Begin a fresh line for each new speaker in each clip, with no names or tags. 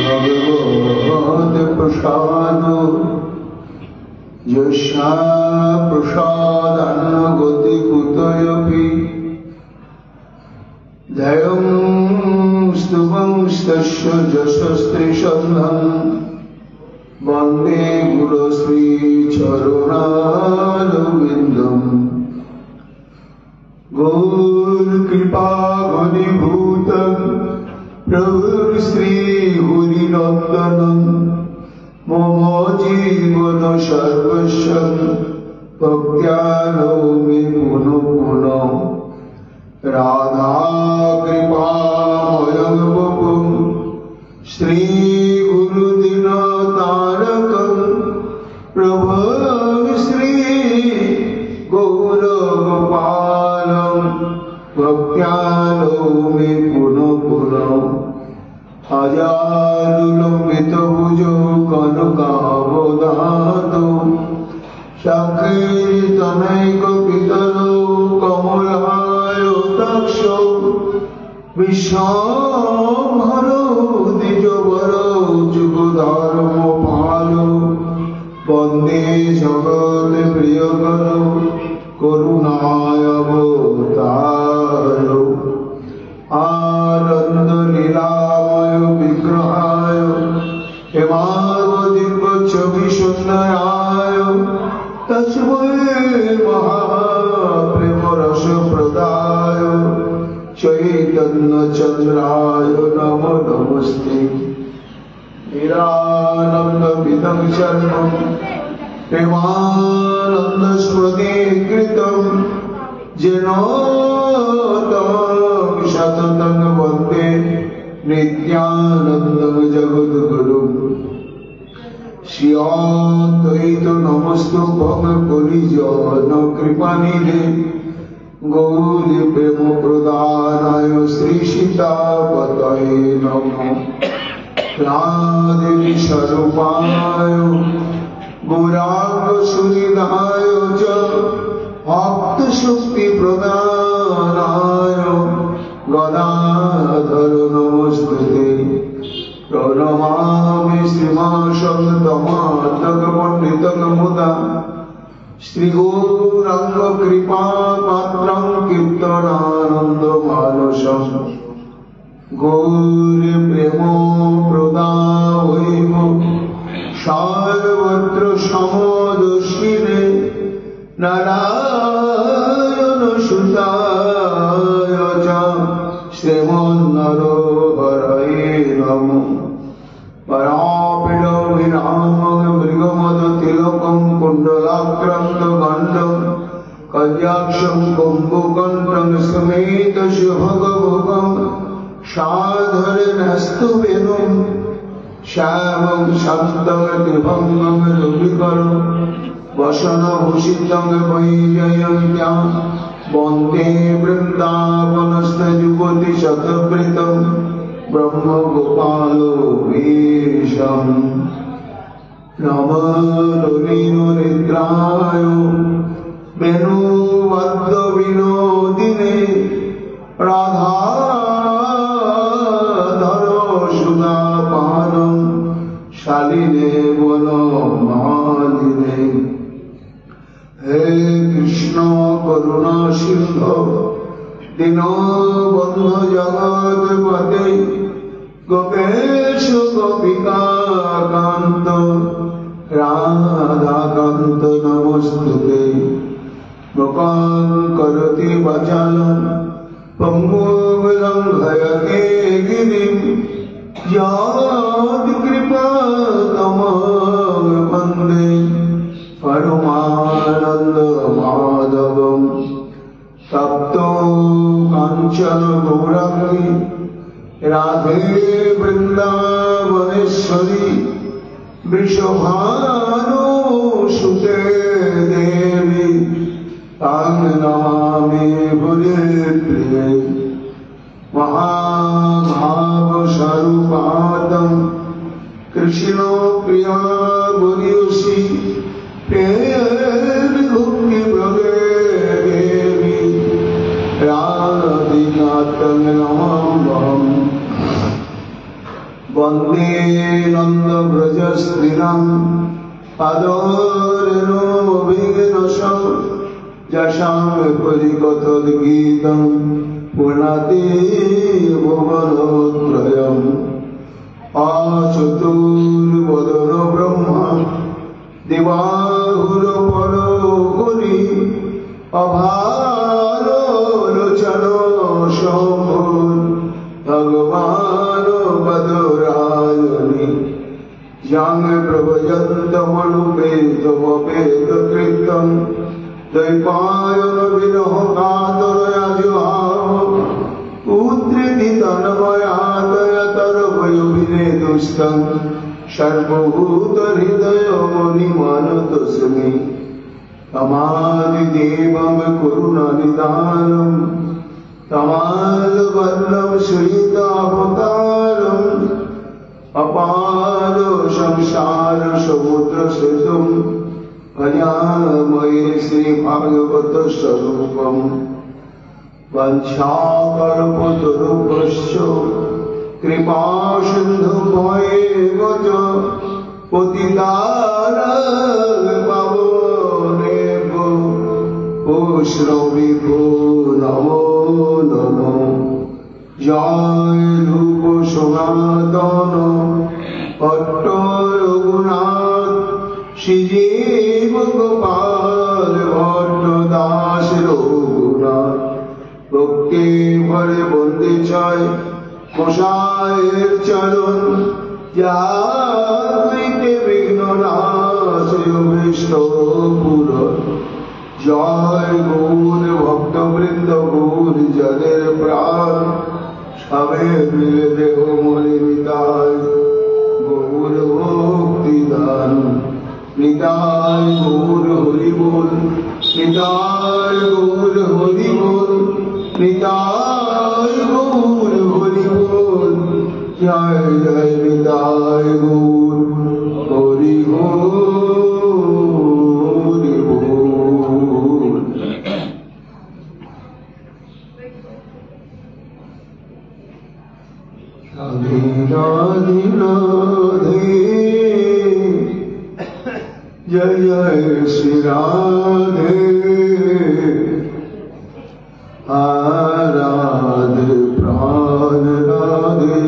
भगवत् प्रसाद यस्या प्रसादान्न गति कुतयपि ध्येयं स्तुवंस्तस्य यशस्त्रिशन्धं वन्दे गुरुश्रीचरणारविन्दम् गौरकृपा घनीभूतं प्रभु श्री हरिनन्दनं मम जीवन सर्वस्व भक्त्या नौमि पुनः पुनः राधा कृपामयं वपुं श्री गुरुदिनतारकं प्रभु श्री गौरगोपालं भक्त्या नौमि पुनः पुनः अजानुलम्बितभुजो कनकावदातो शाकीर्तनैकपितरो कमलायताक्षो विश्वाम्भरो द्विजवरो जुगधर्मपालो वन्दे जगत्प्रियकरो करुणावतारो आनन्दलीलामय विग्रहाय हेमावदिव्यच्छविशून्याय तस्मै महाप्रेमरसप्रदाय चैतन्यचन्द्राय नमो नमस्ते निरानन्दविदं शरणं प्रेमानन्दस्मृतिकृतं येन सततं वन्दे नित्यानन्दं जगद्गुरुं श्रीअद्वैत नमस्तुभ्यं कलिजन कृपानिधे गौरी प्रेमप्रदानाय श्रीसीतापतये नमः राधे स्वरूपाय गौराङ्गसुनिधाय च भक्तशक्तिप्रदानाय गदाधर नमस्तुते प्रणमामि श्रीमाशब्दमातकपण्डितं मुदा श्रीगौराङ्गकृपापात्रं कीर्तनानन्दमानसम् गौरीप्रेमप्रदावैव सर्वत्र समदर्शिने नारायणसुताय च श्रीमन्नरहरये नमः परापिडविरामं मृगमदतिलकं कुण्डलाक्रान्तगण्डं कल्याक्षं कुम्भकण्ठं समेतशुभगभुगं साधरनस्तुवेणुं श्यामं शान्तं त्रिभङ्गं रविकरं वसनभूषितं वैजयन्त्यां वन्दे वृन्दावनस्थयुवतिशतवृतं ब्रह्मगोपालवेशम् नमोनिद्राय वेणुवद्यविनोदिने राधाधरसुधापानं शालिने वनमालिने हे कृष्ण करुणा सिंधु दीनबन्धु जगत्पते गोपेश गोपिकाकान्त राधाकान्त नमस्तुते मुखं करोति वाचालं पङ्गुं लङ्घयते गिरिं यत्कृपातमं वन्दे परमानन्दमाधवं तप्तो काञ्चन गौराङ्गी राधे वृन्दावनेश्वरी वृषभानुसुते देवी तां नमामि भूरिप्रिये महाभावस्वरूपातं कृष्णो प्रिया गुरुषि भक्तिप्रदे देवी राधिकातं नमामि वन्दे नन्दव्रजस्त्रीणाम् आदरेणोऽभिघ्नशः यशां परिकथद्गीतं पुनाति भुवनत्रयम् आचतुर्वदनो ब्रह्मा दिवाहुरो परो गुरि अभारो लोचनो शम्भुर् भगवानो बदरायणि यं प्रभयन्तमनुपेतमपेतकृतं दैपायन विरह कातरया जुहाव उद्धृति तन्मयातयतरवयोविनेदुस्तं सर्वभूतहृदयमणिमानतोऽस्मि तमादिदेवं करुणानिधानं तमालवर्णं श्रीतावतारम् अपार संसार समुद्र सेतुं भजामहे श्रीभागवत स्वरूपम् वंशाकल्पतरुभ्यश्च कृपा सिन्धुभ्येव च पतितानां पावनेभ्यो वैष्णवेभ्यो नमो नमः। जय रूप सनातन भट्ट रघुनाथ श्रीजीव गोपाल भट्ट दास रघुनाथ भक्ति भरे बंदे चाय गोसाइर चरण जाते विघ्न नाश विष्णुपुर। जय गौर भक्तवृंद गौर जगेर प्राण सवे मिले देहो मोरे निताय गौर भक्ति दान निताय गौर हरि बोल निताय गौर हरि बोल निताय गौर हरि बोल जय जय निताय गौर हरि बोल। राधे राधे जय जय श्री राधे राधे प्राण राधे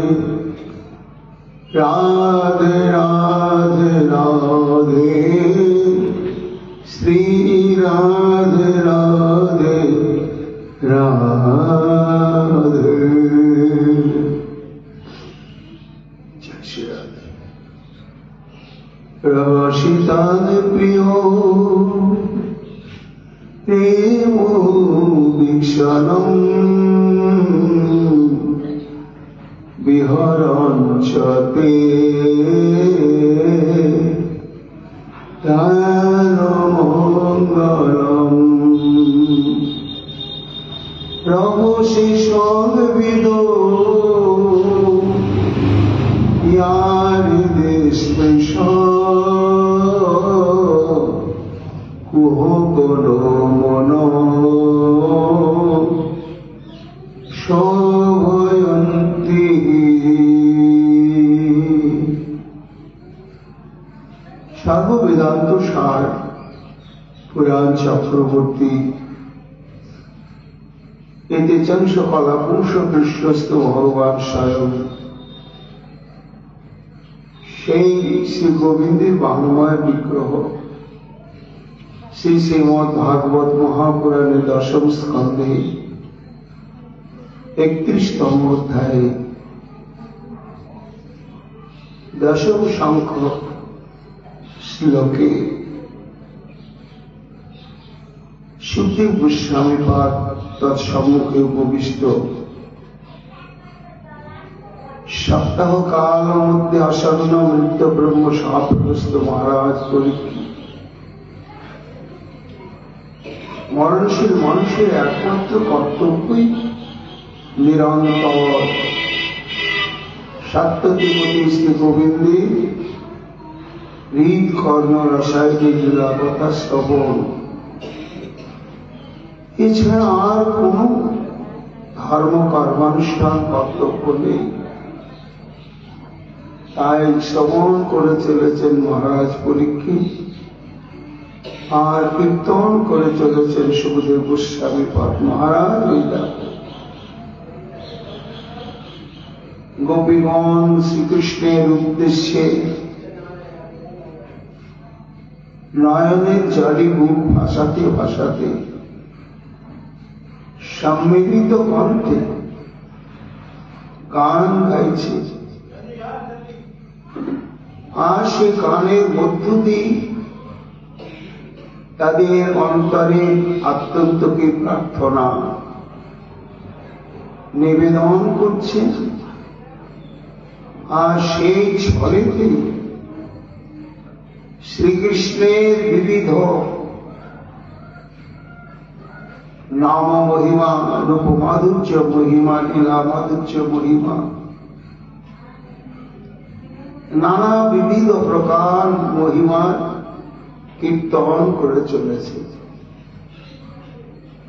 राधे राधे राधे श्री राधे राधे राधे। रसितान प्रियो प्रेमो वीक्षणं विहरञ्च ते दानमङ्गलम् रमसि संविदो কুহকর মন শোভয়ন্তি। সর্ববেদান্ত সার পুরাণ চক্রবর্তী এতে চংস কলা পুরুষ বিশ্বস্ত ভগবান স্বয়ং সেই শ্রী গোবিন্দের বাংলাময় বিগ্রহ শ্রী শ্রীমদ ভাগবত মহাপুরাণের দশম স্কন্ধে 31তম অধ্যায়ে দশম সংখ্যক শ্লোকে সুখদেব গোস্বামী পাদ তৎসম্মুখে উপবিষ্ট সপ্তাহ কাল মধ্যে আসন্ন মৃত্য ব্রহ্ম শাপগ্রস্ত মহারাজ পরীক্ষিত মরণশীল মানুষের একমাত্র কর্তব্যই নিরন্তর সত্যতিপতি শ্রী গোবিন্দে হৃদ কর্ণ রসায়নের লীলাকথা শ্রবণ, এছাড়া আর কোন ধর্ম কর্মানুষ্ঠান কর্তব্য নেই। তাই শ্রবণ করে চলেছেন মহারাজ পরীক্ষিত, আর কীর্তন করে চলেছেন সুখদেব গোস্বামী পাদ মহারাজ। ওই দেখো গোপীগণ শ্রীকৃষ্ণের উদ্দেশ্যে নয়নের জলে বুক ভাসাতে ভাসাতে সম্মিলিত কণ্ঠে গান গাইছে, আর সে গানের মধ্য দিয়ে তাদের অন্তরে আত্যন্তকে প্রার্থনা নিবেদন করছে। আর সেই ছলেতে শ্রীকৃষ্ণের বিবিধ নাম মহিমা, রূপ মাধুর্য মহিমা, লীলা মাধুর্য মহিমা, নানা বিবিধ প্রকার মহিমার কীর্তন করে চলেছে।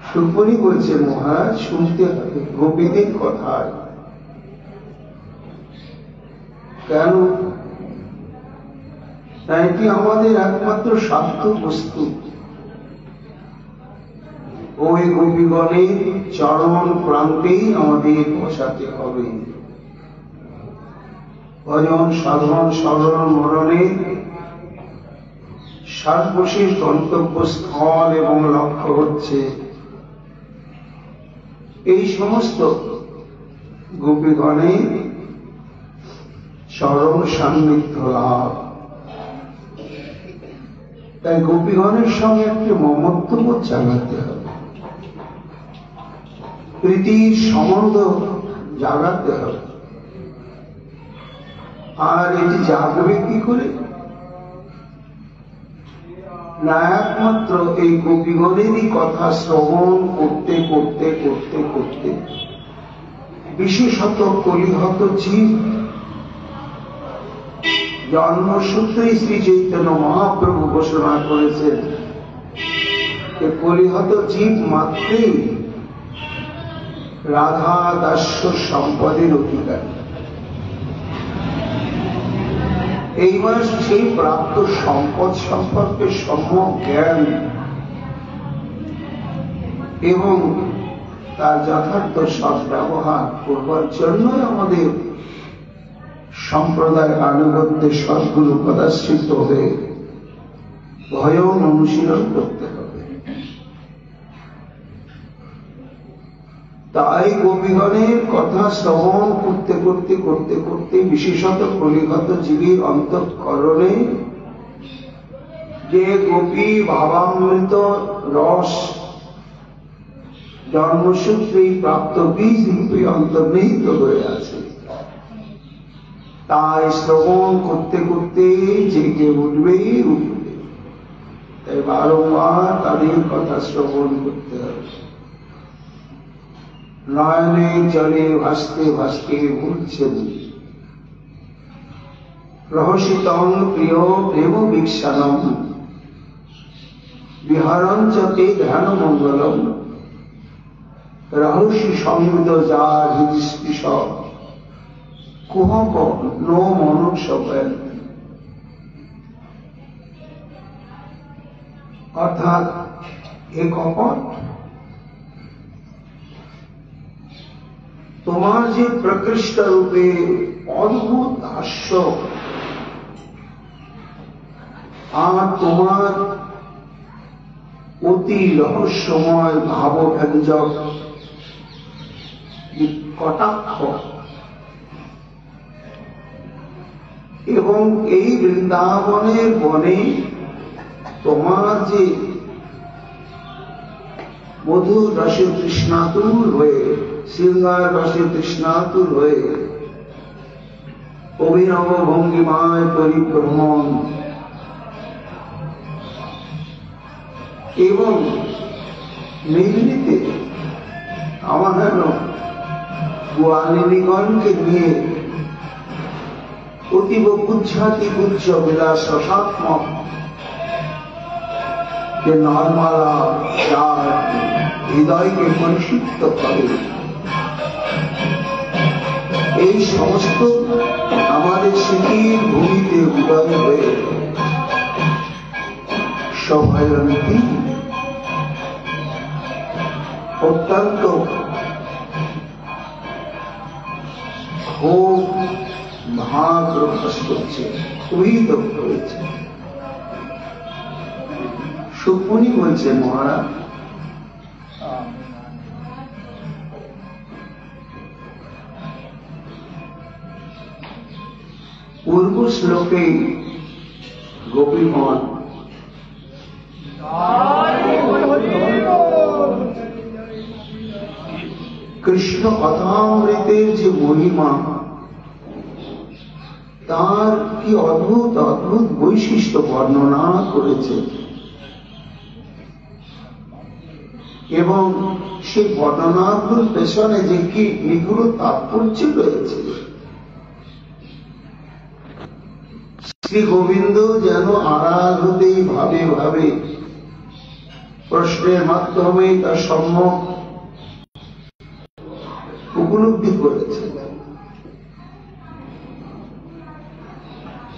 সুপুরি বলছে মহারাজ শুনতে হবে গোপীদের কথায়। কেন? এটি আমাদের একমাত্র সাধ্য বস্তু। ওই গোপীগণের চরণ প্রান্তেই আমাদের বসাতে হবে। ভজন সাধন স্মরণ মরণে সর্বশেষ গন্তব্যস্থল এবং লক্ষ্য হচ্ছে এই সমস্ত গোপীগণের চরণ সান্নিধ্য লাভ। তাই গোপীগণের সঙ্গে একটি মমত্ববোধ জাগাতে হবে, প্রীতির সম্বন্ধ জাগাতে হবে। আর এটি জাগবে কি করে? না একমাত্র এই গোপীগণেরই কথা শ্রবণ করতে করতে করতে করতে, বিশেষত কলিহত জীব জন্মসূত্রেই শ্রী চৈতন্য মহাপ্রভু ঘোষণা করেছেন যে কলিহত জীব মাত্রেই রাধা দাস্য সম্পদের অধিকারী। এইবার সেই প্রাপ্ত সম্পদ সম্পর্কে সম্যক জ্ঞান এবং তার যথার্থ সদ্ব্যবহার করবার জন্যই আমাদের সম্প্রদায় আনুগত্যে সদ্গুরু পদাশ্রিত হয়ে ভয়ন অনুশীলন করতে হবে। তাই গোপীগণের কথা শ্রবণ করতে করতে করতে করতে, বিশেষত কলিগত জীবীর অন্তঃকরণে যে গোপী ভাবামৃত রস জন্মসূত্রেই প্রাপ্ত বীজ রূপে অন্তর্নিহিত হয়ে আছে, তাই শ্রবণ করতে করতে জেগে উঠবেই উঠবে। তাই বারংবার তাদের কথা শ্রবণ করতে হবে। নয়নে জলে ভাসতে ভাসতে ভুলছেন রহসিতং প্রিয় প্রেম বিক্ষানম বিহারঞ্চতে ধ্যান মঙ্গলম রহস্য সংবিদ যার হৃদস্পৃশ কুহক নো মনুষ্য। অর্থাৎ এ কপট, তোমার যে প্রকৃষ্ট রূপে অদ্ভুত হাস্য আর তোমার অতি রহস্যময় ভাবব্যঞ্জক কটাক্ষ এবং এই বৃন্দাবনের বনে তোমার যে মধুর রসে তৃষ্ণাতুর হয়ে, শৃঙ্গার রসে তৃষ্ণাতুর হয়ে অভিনব ভঙ্গিমায় পরিভ্রমণ এবং মেঘলিতে আমার গোয়ালিনীগণকে নিয়ে অতীব গুচ্ছাতি গুচ্ছ বিলাস রসাত্মক যে নরমালা যার হৃদয়কে পরিশুদ্ধ করে, এই সমস্ত আমাদের স্মৃতির ভূমিতে উদয় হয়ে সভয়ন্তী অত্যন্ত ক্ষোভ ভাব প্রকাশ করছে, খুবই দুঃখ হয়েছে। সুকুনি বলছে, মহারাজ পূর্ব শ্লোকে গোপীগণ কৃষ্ণ কথামৃতের যে মহিমা, তার কি অদ্ভুত অদ্ভুত বৈশিষ্ট্য বর্ণনা করেছে এবং সেই বর্ণনাগুলোর পেছনে যে কি নিগুড় তাৎপর্য রয়েছে। শ্রী গোবিন্দ যেন আড়াল হতেই ভাবে ভাবে প্রশ্নের মাধ্যমে তার সম্যক উপলব্ধি করেছে,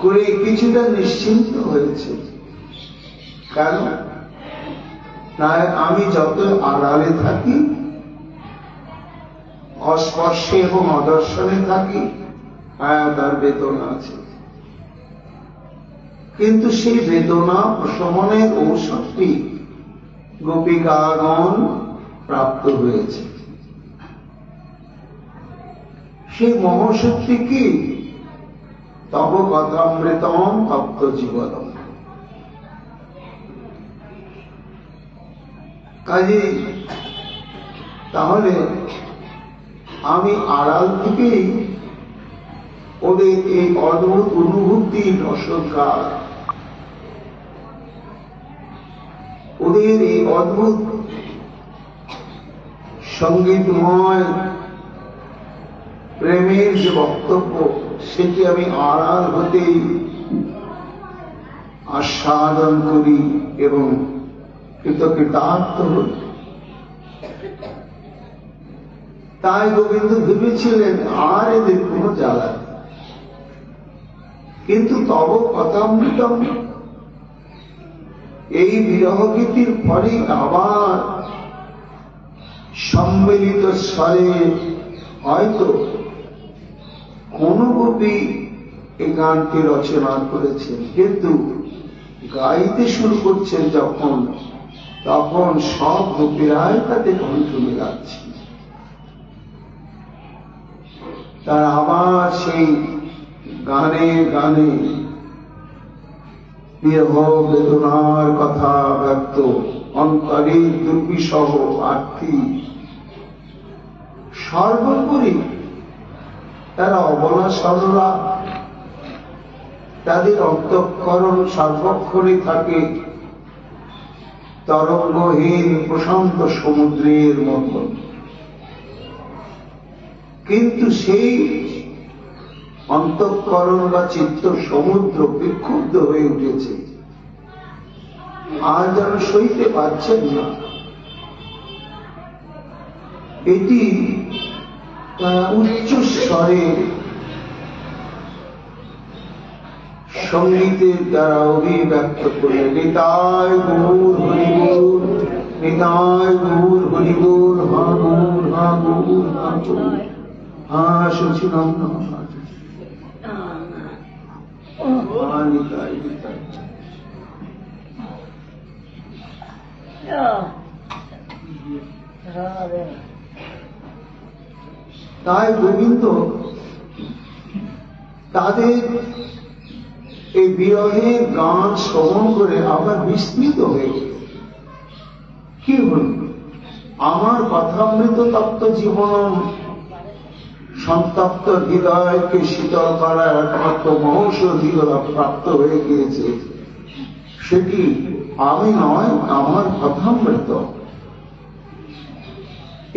করে কিছুটা নিশ্চিন্ত হয়েছে। কারণ তাই আমি যত আড়ালে থাকি, অস্পর্শে এবং অদর্শনে থাকি, তার বেদনা আছে, কিন্তু সেই বেদনা প্রশমনের ঔষধটি গোপিকাগণ প্রাপ্ত হয়েছে। সেই মহৌষধটি কি? তব কথামৃতম তপ্ত জীবনম। কাজে তাহলে আমি আড়াল থেকেই ওদের এই অদ্ভুত অনুভূতির রসজ্ঞার, ওদের এই অদ্ভুত সঙ্গীতময় প্রেমের যে বক্তব্য, সেটি আমি আড়াল হতেই আস্বাদন করি এবং কৃতকৃতার্থ হই। তাই গোবিন্দ ভেবেছিলেন আর এদের কোন জ্বালা, কিন্তু তব কথামৃতম, এই বিরহ গীতির ফলে আবার সম্মিলিত স্বরে হয়তো কোন গোপী এই গানটি রচনা করেছেন, কিন্তু গাইতে শুরু করছেন যখন, তখন সব গোপীরাই তাতে কণ্ঠ মেলাচ্ছে। তার আবার সেই গানে গানে বিরহ বেদনার কথা ব্যক্ত, অন্তরের দুর্বিষহ আর্থী, সর্বোপরি তারা অবলা সরলা, তাদের অন্তঃকরণ সর্বক্ষণে থাকে তরঙ্গহীন প্রশান্ত সমুদ্রের মতন, কিন্তু সেই অন্তঃকরণ বা চিত্ত সমুদ্র বিক্ষুব্ধ হয়ে উঠেছে, আর যেন সইতে পারছেন না। এটি তারা উচ্চ স্বরে সঙ্গীতের দ্বারা অভিব্যক্ত করলেন। নিতাই গৌর হরিবোল, নিতাই গৌর হরিবোল, হা গৌর, হা গৌর, হা গৌর, হা সচিনন্দন, হা নিতাই নিতাই। তাই গোবিন্দ তাদের এই বিরহের গান শ্রবণ করে আবার বিস্মিত হয়ে গেল। কি হল? আমার কথামৃত তপ্ত জীবন, সন্তপ্ত হৃদয়কে শীতল করার একমাত্র মহৌষধি প্রাপ্ত হয়ে গিয়েছে, সেটি আমি নয়, আমার কথামৃত।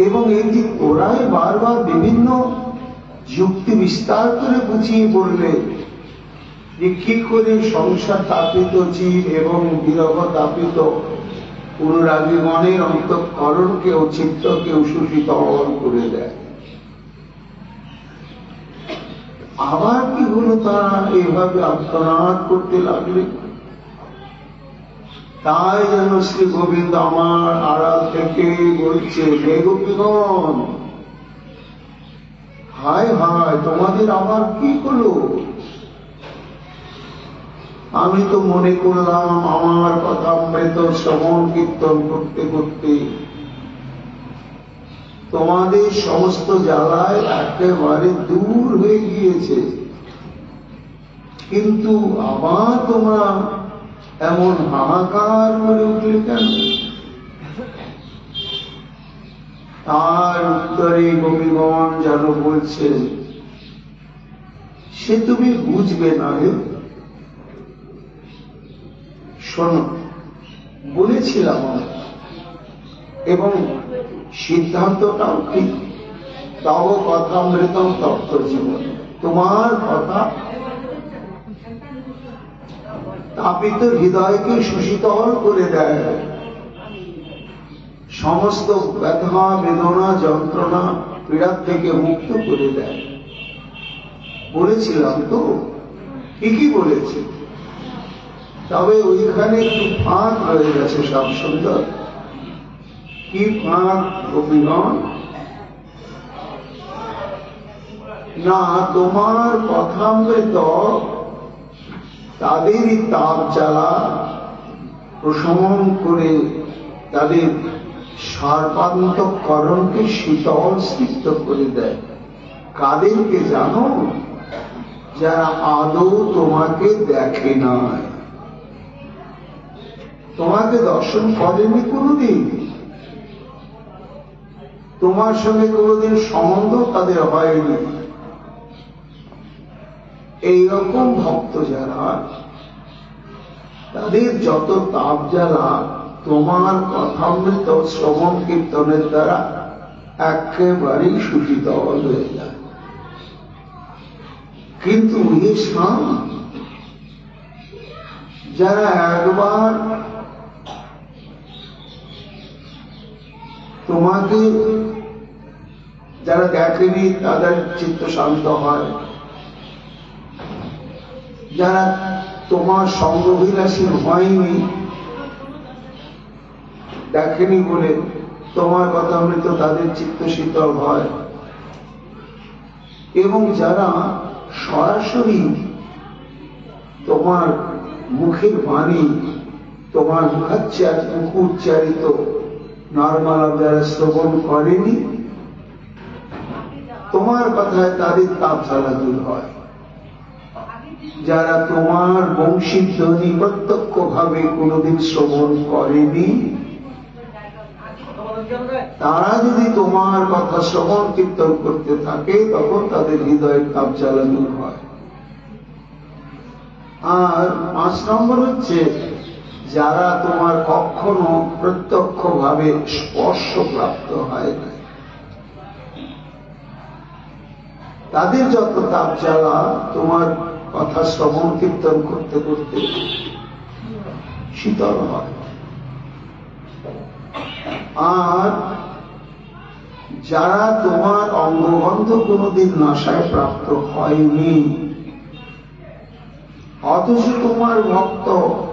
এবং এটি ওরাই বারবার বিভিন্ন যুক্তি বিস্তার করে বুঝিয়ে বললে যে কি করে সংসার তাপিত জীব এবং বিরহ তাপিত অনুরাগীগণের অন্তঃকরণকেও চিত্তকেও সুশীতল করে দেয়। আবার কি হলো, তারা এইভাবে আত্মনাদ করতে লাগলে। তাই যেন শ্রী গোবিন্দ আমার আড়াল থেকে বলছে, হে গোপীগণ, হায় হায়, তোমাদের আবার কি হলো? আমি তো মনে করলাম আমার কথা অমৃত শ্রবণ কীর্তন করতে করতে তোমাদের সমস্ত জ্বালায় একেবারে দূর হয়ে গিয়েছে, কিন্তু আবার তোমরা এমন হাহাকার করে উঠলে কেন? তার উত্তরে গোপীগণ যেন বলছে, সে তুমি বুঝবে না হে। শোনো, বলেছিলাম এবং সিদ্ধান্তটাও ঠিক, তব কথামৃতম তপ্ত জীবন, তোমার কথা তাপিত হৃদয়কে সুশীতল করে দেয়, সমস্ত ব্যথা বেদনা যন্ত্রণা পীড়া থেকে মুক্ত করে দেয়। বলেছিলাম তো, ঠিকই বলেছি, তবে ওইখানে একটু ফাঁক রয়ে গেছে। সব সুন্দর কি ফাঁক গোপীগণ? না, তোমার কথামৃত তাদেরই তাপ জ্বালা প্রশমন করে তাদের সর্বান্তঃকরণকে শীতল স্নিগ্ধ করে দেয়। কাদেরকে জানো? যারা আদৌ তোমাকে দেখে নাই, তোমাকে দর্শন করেনি কোনদিন, তোমার সঙ্গে কোনদিন সম্বন্ধ তাদের হয়নি। এইরকম ভক্ত যারা, তাদের যত তাপ জ্বালা তোমার কথামৃত শ্রবণ কীর্তনের দ্বারা একেবারেই সুশীতল হয়ে যায়। কিন্তু হে স্বাম, যারা একবার তোমাকে যারা দেখেনি তাদের চিত্ত শান্ত হয়, যারা তোমার সঙ্গবিলাসী হয়নি, দেখেনি বলে তোমার কথামৃত তাদের চিত্ত শীতল হয়, এবং যারা সরাসরি তোমার মুখের বাণী, তোমার মুখোচ্চারিত নর্মাল যারা শ্রবণ করেনি, তোমার কথায় তাদের তাপ জ্বালা দূর হয়। যারা তোমার বংশীধ্বনি প্রত্যক্ষ ভাবে কোনদিন শ্রবণ করেনি, তারা যদি তোমার কথা শ্রবণ কীর্তন করতে থাকে, তখন তাদের হৃদয়ের তাপ জ্বালা দূর হয়। আর 5 নম্বর হচ্ছে, যারা তোমার কখনো প্রত্যক্ষ ভাবে স্পর্শ প্রাপ্ত হয় না, তাদের যত তাপ জ্বালা তোমার কথা শ্রবণ কীর্তন করতে করতে শীতল হয়। আর যারা তোমার অঙ্গগন্ধ কোনদিন নাসায় প্রাপ্ত হয়নি, অথচ তোমার ভক্ত,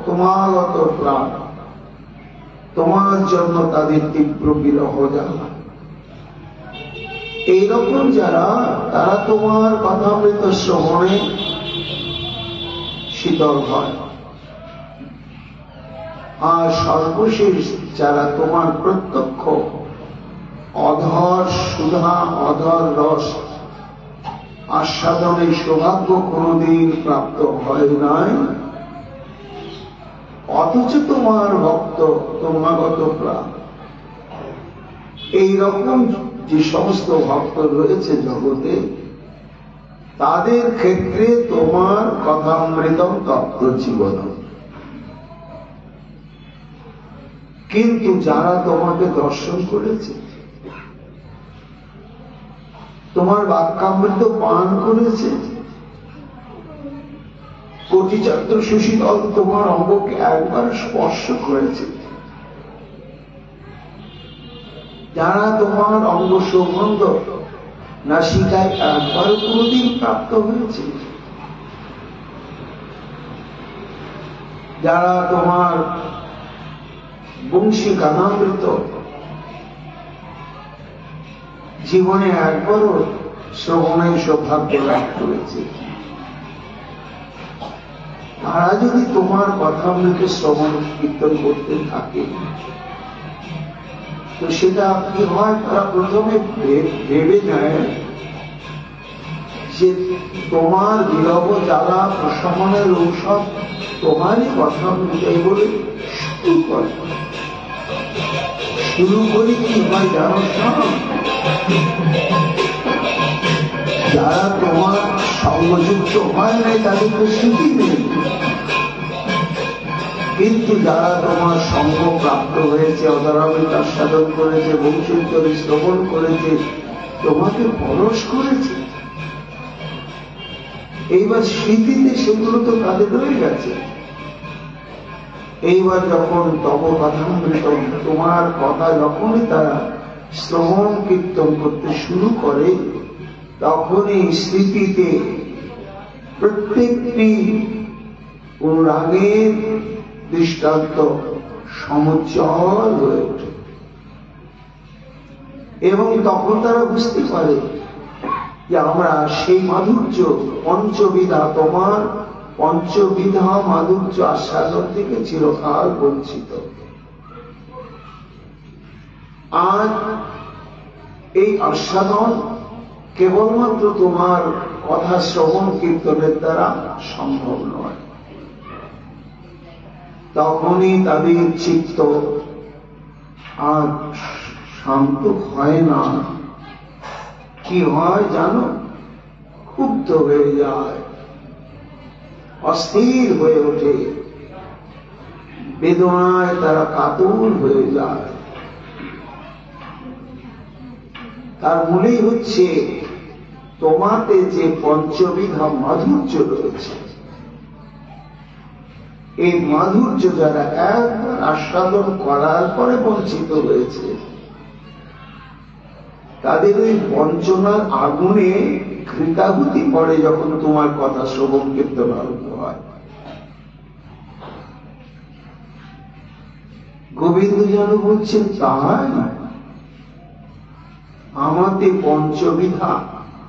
তোমাগত প্রাণ, তোমার জন্য তাদের তীব্র বিরহ জ্বালা, এইরকম যারা, তারা তোমার কথামৃত শ্রবণে শীতল হয়। আর সর্বশেষ যারা তোমার প্রত্যক্ষ অধর সুধা, অধর রস আস্বাদনের সৌভাগ্য কোনদিন প্রাপ্ত হয় নাই, অথচ তোমার ভক্ত, তোমাগত প্রাণ, এইরকম যে সমস্ত ভক্ত রয়েছে জগতে, তাদের ক্ষেত্রে তোমার কথামৃতম তত্ত্ব জীবন। কিন্তু যারা তোমাকে দর্শন করেছে, তোমার বাক্যামৃত পান করেছে, কোটি চক্র সুশীতল তোমার অঙ্গকে একবার স্পর্শ করেছে, যারা তোমার অঙ্গ সুগন্ধ নাসিকায় একবারও কোনদিন প্রাপ্ত হয়েছে? যারা তোমার বংশী গানামৃত জীবনে একবারও শ্রবণের সৌভাগ্য লাভ করেছে, তারা যদি তোমার কথামৃত শ্রবণ কীর্তন করতে থাকে, তো সেটা কি হয়? তারা প্রথমে ভেবে নেয় যে তোমার বিলব জ্বালা প্রশমনের ঔষধ তোমারই কথামৃত বলে শুরু করে কি হয় জানো? যারা তোমার সংযুক্ত হয় নাই তাদের তো স্মৃতি নেই, কিন্তু যারা তোমার সঙ্গ প্রাপ্ত হয়েছে, অধরামিত আস্বাদন করেছে, বংশীচরে শ্রবণ করেছে, তোমাকে পরশ করেছে, এইবার স্মৃতিতে সেগুলো তো তাদের রয়ে গেছে। এইবার যখন তব কথামৃত তোমার কথা যখনই তারা শ্রবণ কীর্তন করতে শুরু করে, তখনই স্মৃতিতে প্রত্যেকটি অনুরাগের দৃষ্টান্ত সমুজ্জ্বল হয়ে ওঠে, এবং তখন তারা বুঝতে পারে যে আমরা সেই মাধুর্য পঞ্চবিধা, তোমার পঞ্চবিধা মাধুর্য আস্বাদন থেকে চিরকাল বঞ্চিত। আজ এই আস্বাদন কেবলমাত্র তোমার কথা শ্রবণ কীর্তনের দ্বারা সম্ভব নয়। তখনই তাদের চিত্ত আর শান্ত হয় না। কি হয় জানো? ক্ষুব্ধ হয়ে যায়, অস্থির হয়ে ওঠে, বেদনায় তারা কাতর হয়ে যায়। তার মূলেই হচ্ছে তোমাতে যে পঞ্চবিধা মাধুর্য রয়েছে, এই মাধুর্য যারা একবার আস্বাদন করার পরে বঞ্চিত হয়েছে, তাদের ওই বঞ্চনার আগুনে ঘৃতাহুতি পড়ে যখন তোমার কথা শ্রবণ কীর্তন আরম্ভ হয়। গোবিন্দ যেন বলছেন, তাই আমাদের পঞ্চবিধা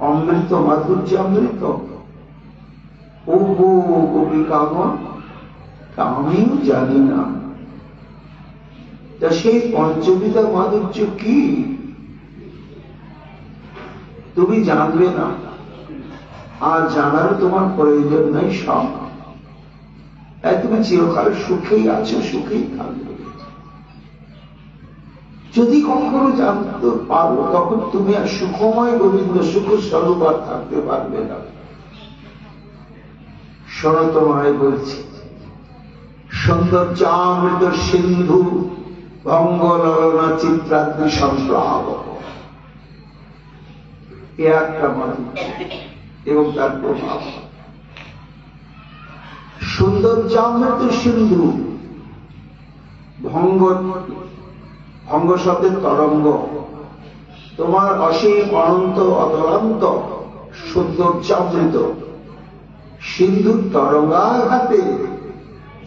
অমৃত মাধুর্য অমৃত, ও গোপিকাগণ, তা আমিও জানি না। তা সেই পঞ্চবিধা মাধুর্য কি তুমি জানবে না, আর জানারও তোমার প্রয়োজন নাই। সব তাই তুমি চিরকাল সুখেই আছো, সুখেই থাকবে। যদি কখনো জানতে পারো, তখন তুমি আর সুখময় গোবিন্দ সুখ স্বরূপ আর থাকতে পারবে না। শোনো, তোমায় বলছি, সৌন্দর্যামৃত সিন্ধু ভঙ্গললনা চিত্রাগ্নি সম্প্লাব, এ একটা মাধুর্য এবং তার প্রভাব। সৌন্দর্যামৃত সিন্ধু, ভঙ্গ শব্দের তরঙ্গ, তোমার অসীম অনন্ত অতলান্ত সৌন্দর্যামৃত সিন্ধুর তরঙ্গাঘাতে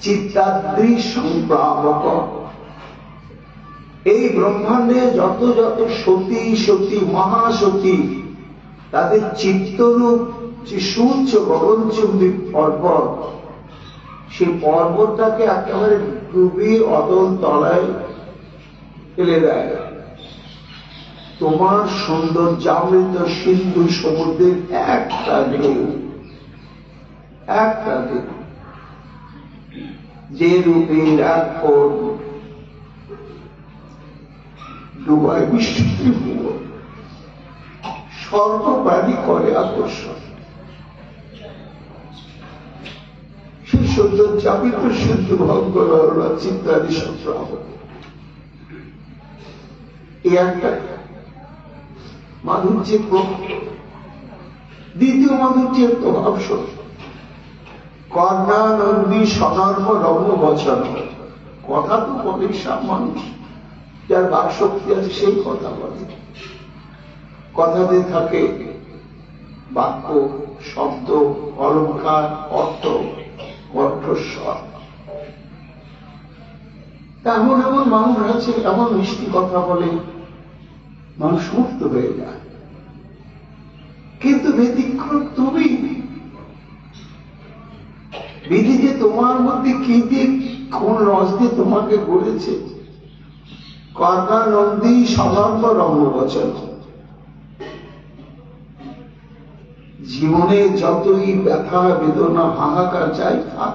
চিত্তাদ্রি সংপ্লাবক। এই ব্রহ্মাণ্ডে যত যত সতী সতী মহাসতী, তাদের চিত্তরূপ যে সূর্য গগনচুম্বী পর্বত, সেই পর্বতটাকে একেবারে গভীর অতল তলায় ফেলে দেয়। তোমার সৌন্দর্যামৃত সিন্ধু সমুদ্রের একটা ঢেউ, একটা ঢেউ, যে রূপের এক ফোঁট ডুবাই বৃষ্টি সর্বপ্রাণী করে আকর্ষণ। সেই সৌন্দর্যামৃত সিন্ধু ভঙ্গললনা চিত্রাদি সম্প্লাব, এই একটা মাধুর্যের প্রভাব। দ্বিতীয় মাধুর্যের প্রভাব শোনো, কর্ণানন্দী সনর্ম রম্য বচন। কথা তো বলে সব মানুষ, যার বাক শক্তি আছে সেই কথা বলে। কথাতে থাকে বাক্য, শব্দ, অলঙ্কার, অর্থ, কণ্ঠস্বর। এমন এমন মানুষ আছে, এমন মিষ্টি কথা বলে, মানুষ মুক্ত হয়ে যায়। কিন্তু ব্যতিক্রম তুমি। বিধি যে তোমার মধ্যে কি দিয়ে, কোন রস দিয়ে তোমাকে গড়েছে। কর্ণানন্দী সদান্ত রঙ্গবচন। জীবনে যতই ব্যথা বেদনা হাহাকার চাই থাক,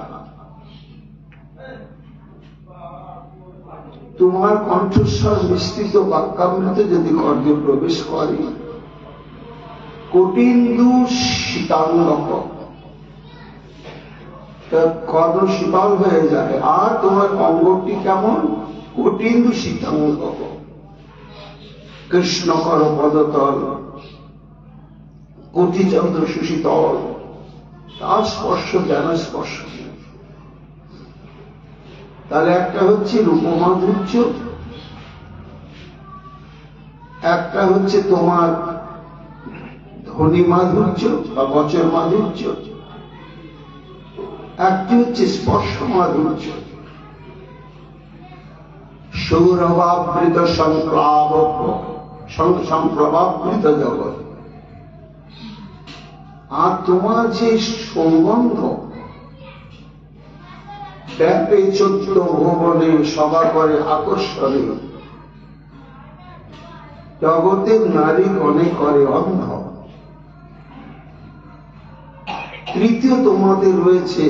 তোমার কণ্ঠস্বর মিশ্রিত বাক্যামৃত যদি কর্ণে প্রবেশ করে, কোটিন্দু শীতাঙ্গক, কর্ণ শীতল হয়ে যায়। আর তোমার অঙ্গটি কেমন? কোটিন্দু শীতাঙ্গক, কৃষ্ণকর পদতল, কোটিচন্দ্র সুশীতল, তার স্পর্শ যেন স্পর্শ। তাহলে একটা হচ্ছে রূপমাধুর্য, একটা হচ্ছে তোমার ধ্বনি মাধুর্য বা বচন মাধুর্য, একটি হচ্ছে স্পর্শ মাধুর্য। সৌরভাবৃত সম্প্রভাবৃত জগৎ। আর তোমার যে সৌগন্ধ, ব্যাপে 14 ভুবনে সভা করে আকর্ষণে, জগতের নারী গণে করে অন্ধ। তৃতীয় তোমাদের রয়েছে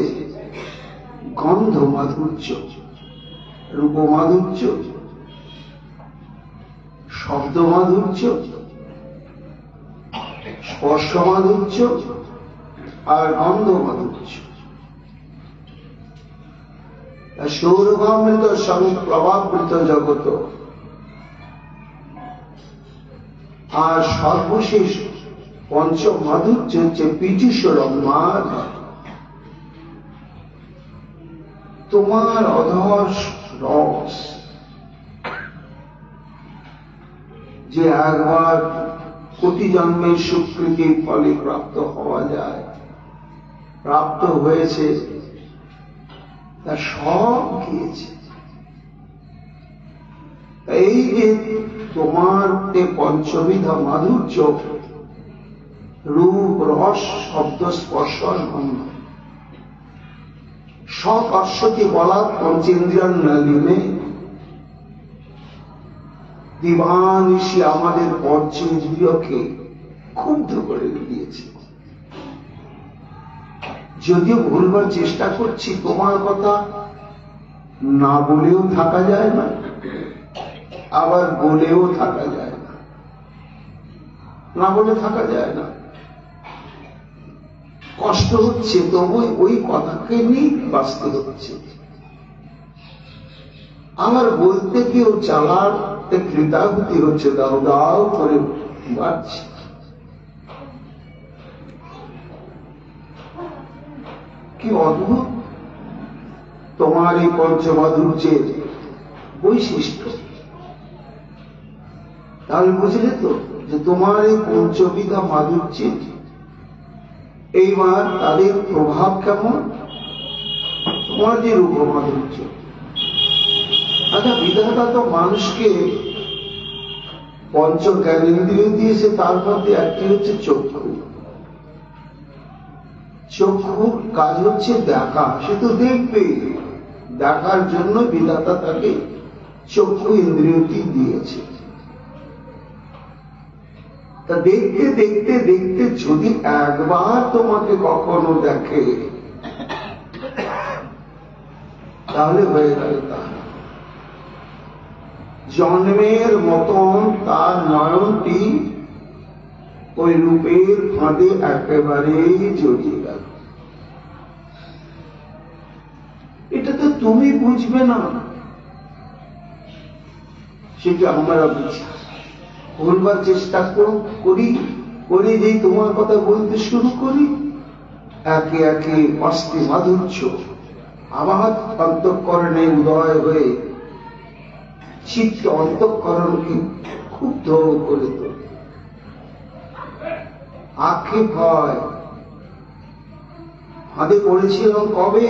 গন্ধ মাধুর্য, রূপ মাধুর্য, শব্দ মাধুর্য, স্পর্শ মাধুর্য আর গন্ধ মাধুর্য। সৌরভামৃত প্রভাবৃত জগত। আর সর্বশেষ পঞ্চম মাধুর্য হচ্ছে পীঠীশ্বরম মাঘ। তোমার অধর রস যে একবার কোটি জন্মের সুকৃতির ফলে প্রাপ্ত হওয়া যায়, প্রাপ্ত হয়েছে, তা সব গিয়েছে। এই যে তোমার পঞ্চবিধা মাধুর্য, রূপ, রস, শব্দ, স্পর্শ, গন্ধ, স্বকর্ষতি বলাৎ পঞ্চেন্দ্রিয়ার নালিনে দিবানিশি আমাদের পঞ্চেন্দ্রিয়কে ক্ষুব্ধ করে দিয়েছে। যদিও ভুলবার চেষ্টা করছি, তোমার কথা না বলেও থাকা যায় না, আবার বলেও থাকা যায় না। না বলে থাকা যায় না, কষ্ট হচ্ছে, তবু ওই কথাকে নিয়ে বাঁচতে হচ্ছে। আমার বলতে কেউ চালার কৃতাহুতি হচ্ছে, দাও দাও করে বাড়ছে। কি অদ্ভুত তোমার এই পঞ্চমাধুর্যের বৈশিষ্ট্য। তাহলে বুঝলে তো যে তোমার এই পঞ্চবিধা মাধুর্যের এইবার তাদের প্রভাব কেমন। তোমার যে রূপ মাধুর্য, আচ্ছা বিধাতা তো মানুষকে পঞ্চ জ্ঞানেন্দ্রিয় দিয়েছে, তার মধ্যে একটি হচ্ছে চক্ষু। চক্ষুর কাজ হচ্ছে দেখা, সে তো দেখবে, দেখার জন্য বিধাতা তাকে চক্ষু ইন্দ্রিয়টি দিয়েছে। তা দেখতে দেখতে দেখতে যদি একবার তোমাকে কখনো দেখে, তাহলে হয়ে গেল তার জন্মের মতন তার নয়নটি ওই রূপের ফাঁদে একেবারেই জড়িয়ে গেল। এটা তো তুমি বুঝবে না, সেটা আমরা বুঝি। বলবার চেষ্টা করি, করে যেই তোমার কথা বলতে শুরু করি, একে একে অস্থি মাধুর্য আমার অন্তঃকরণে উদয় হয়ে চিত্ত অন্তঃকরণকে ক্ষুব্ধ করে তোলে। আক্ষেপ হয়। ফাঁদে পড়েছিলাম কবে?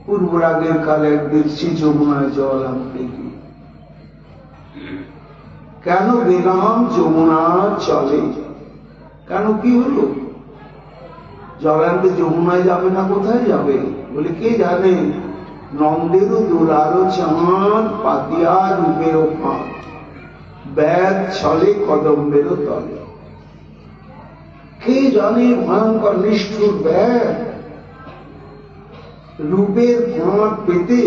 পূর্বরাগের কালে একদিন শ্রী যমুনায় জল আনতে গিয়ে। কেন গেলাম যমুনার চলে? কেন কি হলো? জল আনতে যমুনায় যাবে না, কোথায় যাবে? বলে কে জানে, নন্দেরও দোলারও চাঁদ পাতিয়া রূপেরও ফাঁদ, ব্যাগ ছলে কদম্বেরও তলে। কে জানে ভয়ঙ্কর নিষ্ঠুর ব্যাগ, রূপের ফাঁদ পেতে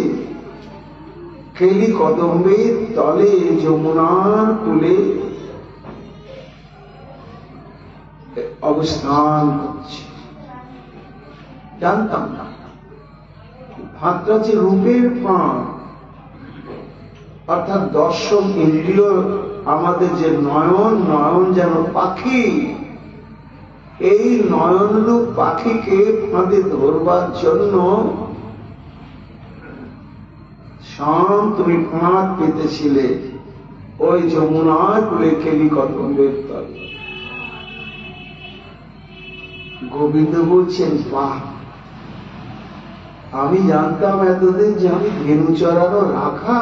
খেলি কদম্বের তলে, যমুনার কূলে অবস্থান করছে। জানতাম না ফাঁদটা হচ্ছে রূপের ফাঁদ, অর্থাৎ দর্শন ইন্দ্রিয়। আমাদের যে নয়ন, নয়ন যেন পাখি, এই নয়নরূপ পাখিকে ফাঁদে ধরবার জন্য শাম তুমি ফাঁদ পেতেছিলে ওই যমুনার কূলে খেলি কদম্বের তলে। গোবিন্দ বলছেন, বাহ, আমি জানতাম এতদিন যে আমি ধেনু চড়ানো রাখা,